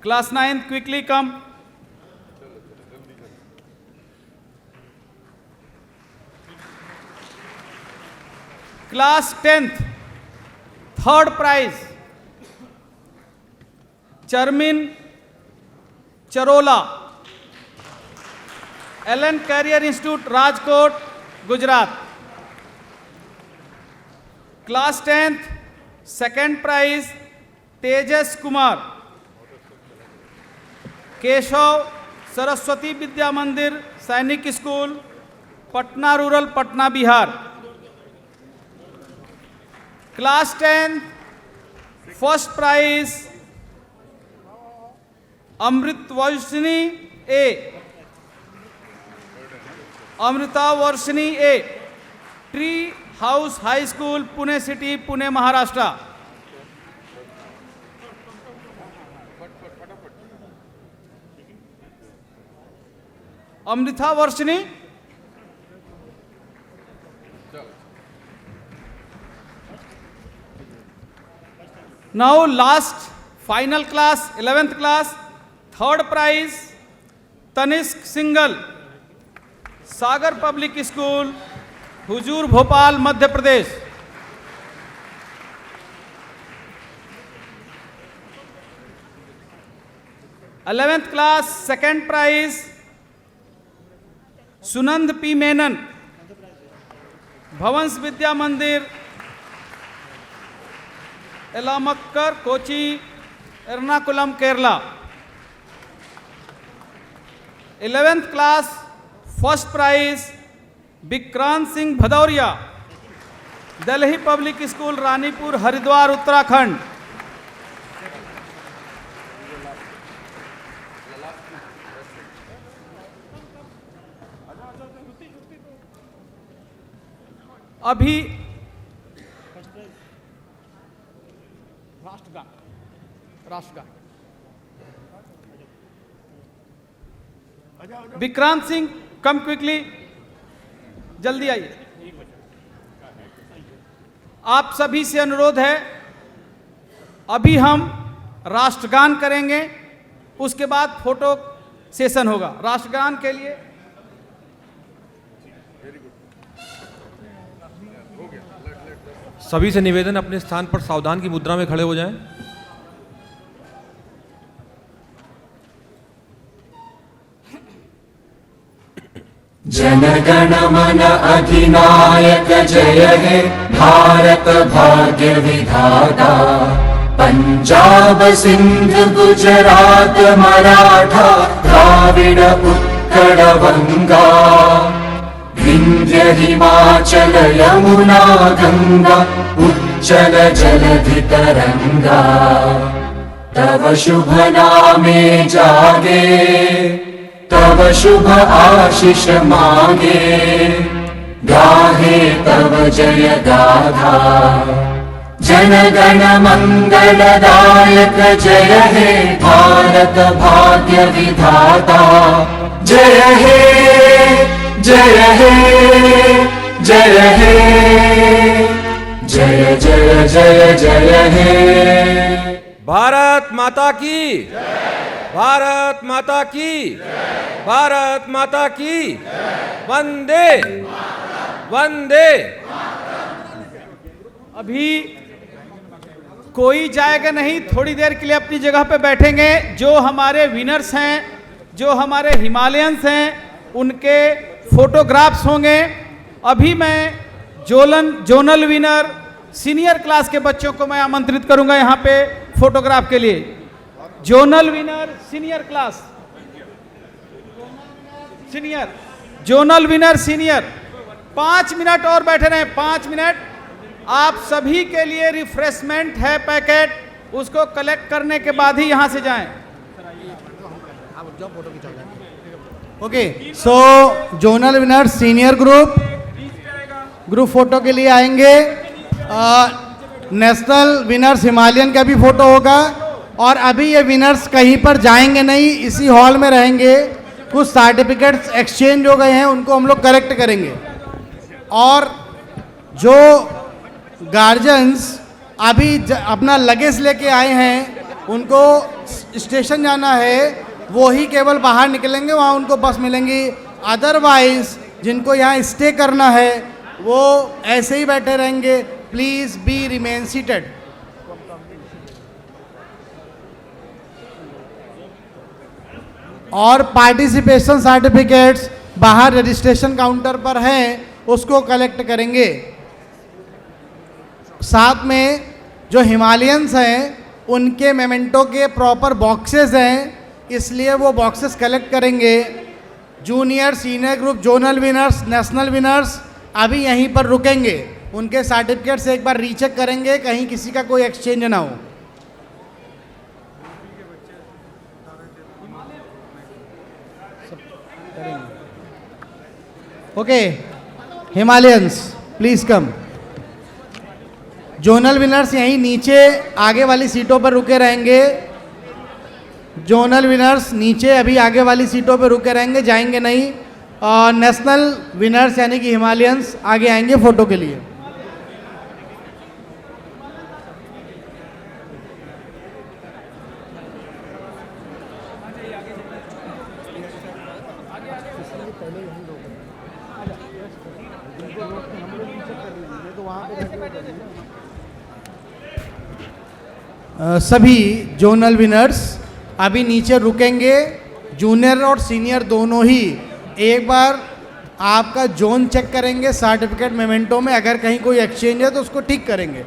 M: Class 9 quickly come. Class 10th third prize Charmin Charola, Allen career institute, Rajkot, Gujarat. Class 10th second prize Tejas Kumar, Keshav Saraswati Vidya Mandir, Sainik school, Patna rural, Patna, Bihar. Class 10 first prize Amrita Varshini A, tree house high school, Pune city, Pune, Maharashtra. Amrita वर्षिनी, now last final class 11th class third prize Tanishk Singhal, Sagar public school, Huzur, Bhopal, Madhya Pradesh. Eleventh class second prize Sunand P Menon, Bhavans Vidya Mandir, Elamakkara, Kochi, Ernakulam, Kerala. 11th class first prize Vikrant Singh Bhadauria, Delhi public school, Ranipur, Haridwar, Uttarakhand. अभी राष्ट्रगान विक्रांत सिंह, कम quickly, जल्दी आइए। आप सभी से अनुरोध है, अभी हम राष्ट्रगान करेंगे, उसके बाद फोटो सेशन होगा। राष्ट्रगान के लिए
C: सभी से निवेदन अपने स्थान पर सावधान की मुद्रा में खड़े हो जाएं।
P: जनगण मन अधिनायक जय हे भारत भाग्य विधाता, पंजाब सिंध गुजरात मराठा द्राविड उत्कल बंगा, विंध्य हिमाचल यमुना गंगा उच्चल जलधि तरंगा, तव शुभ नामे जागे, तव शुभ आशीष मांगे, गाहे तव जय गाथा। जन गण मंगलदायक जय हे भारत भाग्य विधाता। जय हे जय हे जय हे, जय जय जय जय हे।
C: भारत माता की, भारत माता की, भारत माता की, वंदे वंदे।
M: अभी कोई जाएगा नहीं, थोड़ी देर के लिए अपनी जगह पे बैठेंगे। जो हमारे विनर्स हैं, जो हमारे हिमालयंस हैं, उनके फोटोग्राफ्स होंगे। अभी मैं जोनल विनर सीनियर क्लास के बच्चों को मैं आमंत्रित करूंगा यहाँ पे फोटोग्राफ के लिए। Zonal winner senior class, senior, zonal winner senior, 5 minute और बैठे रहें, 5 मिनट। आप सभी के लिए रिफ्रेशमेंट है पैकेट, उसको कलेक्ट करने के बाद ही यहाँ से जाएं।
Q: Okay, so zonal winner senior group photo के लिए आएंगे। नेशनल विनर्स हिमालयन का भी फोटो होगा। और अभी ये विनर्स कहीं पर जाएंगे नहीं, इसी हॉल में रहेंगे। कुछ सर्टिफिकेट्स एक्सचेंज हो गए हैं, उनको हम लोग करेक्ट करेंगे। और जो गार्जियंस अभी अपना लगेज लेके आए हैं, उनको स्टेशन जाना है, वो ही केवल बाहर निकलेंगे, वहाँ उनको बस मिलेंगी। अदरवाइज जिनको यहाँ स्टे करना है वो ऐसे ही बैठे रहेंगे। Please be remain seated. और पार्टिसिपेशन सर्टिफिकेट्स बाहर रजिस्ट्रेशन काउंटर पर हैं, उसको कलेक्ट करेंगे। साथ में जो हिमालयंस हैं उनके मेमेंटो के प्रॉपर बॉक्सेस हैं, इसलिए वो बॉक्सेस कलेक्ट करेंगे। Junior senior group, zonal winners, national winners अभी यहीं पर रुकेंगे। उनके सर्टिफिकेट्स एक बार रीचेक करेंगे, कहीं किसी का कोई एक्सचेंज ना हो। Okay, Himalayans please come. Zonal winners यहीं नीचे आगे वाली सीटों पर रुके रहेंगे। जोनल विनर्स नीचे अभी आगे वाली सीटों पर रुके रहेंगे, जाएंगे नहीं। और नेशनल विनर्स यानी कि हिमालयंस आगे आएंगे फोटो के लिए। सभी जोनल विनर्स अभी नीचे रुकेंगे। जूनियर और सीनियर दोनों ही एक बार आपका जोन चेक करेंगे सर्टिफिकेट मेमेंटो में, अगर कहीं कोई एक्सचेंज है तो उसको ठीक करेंगे।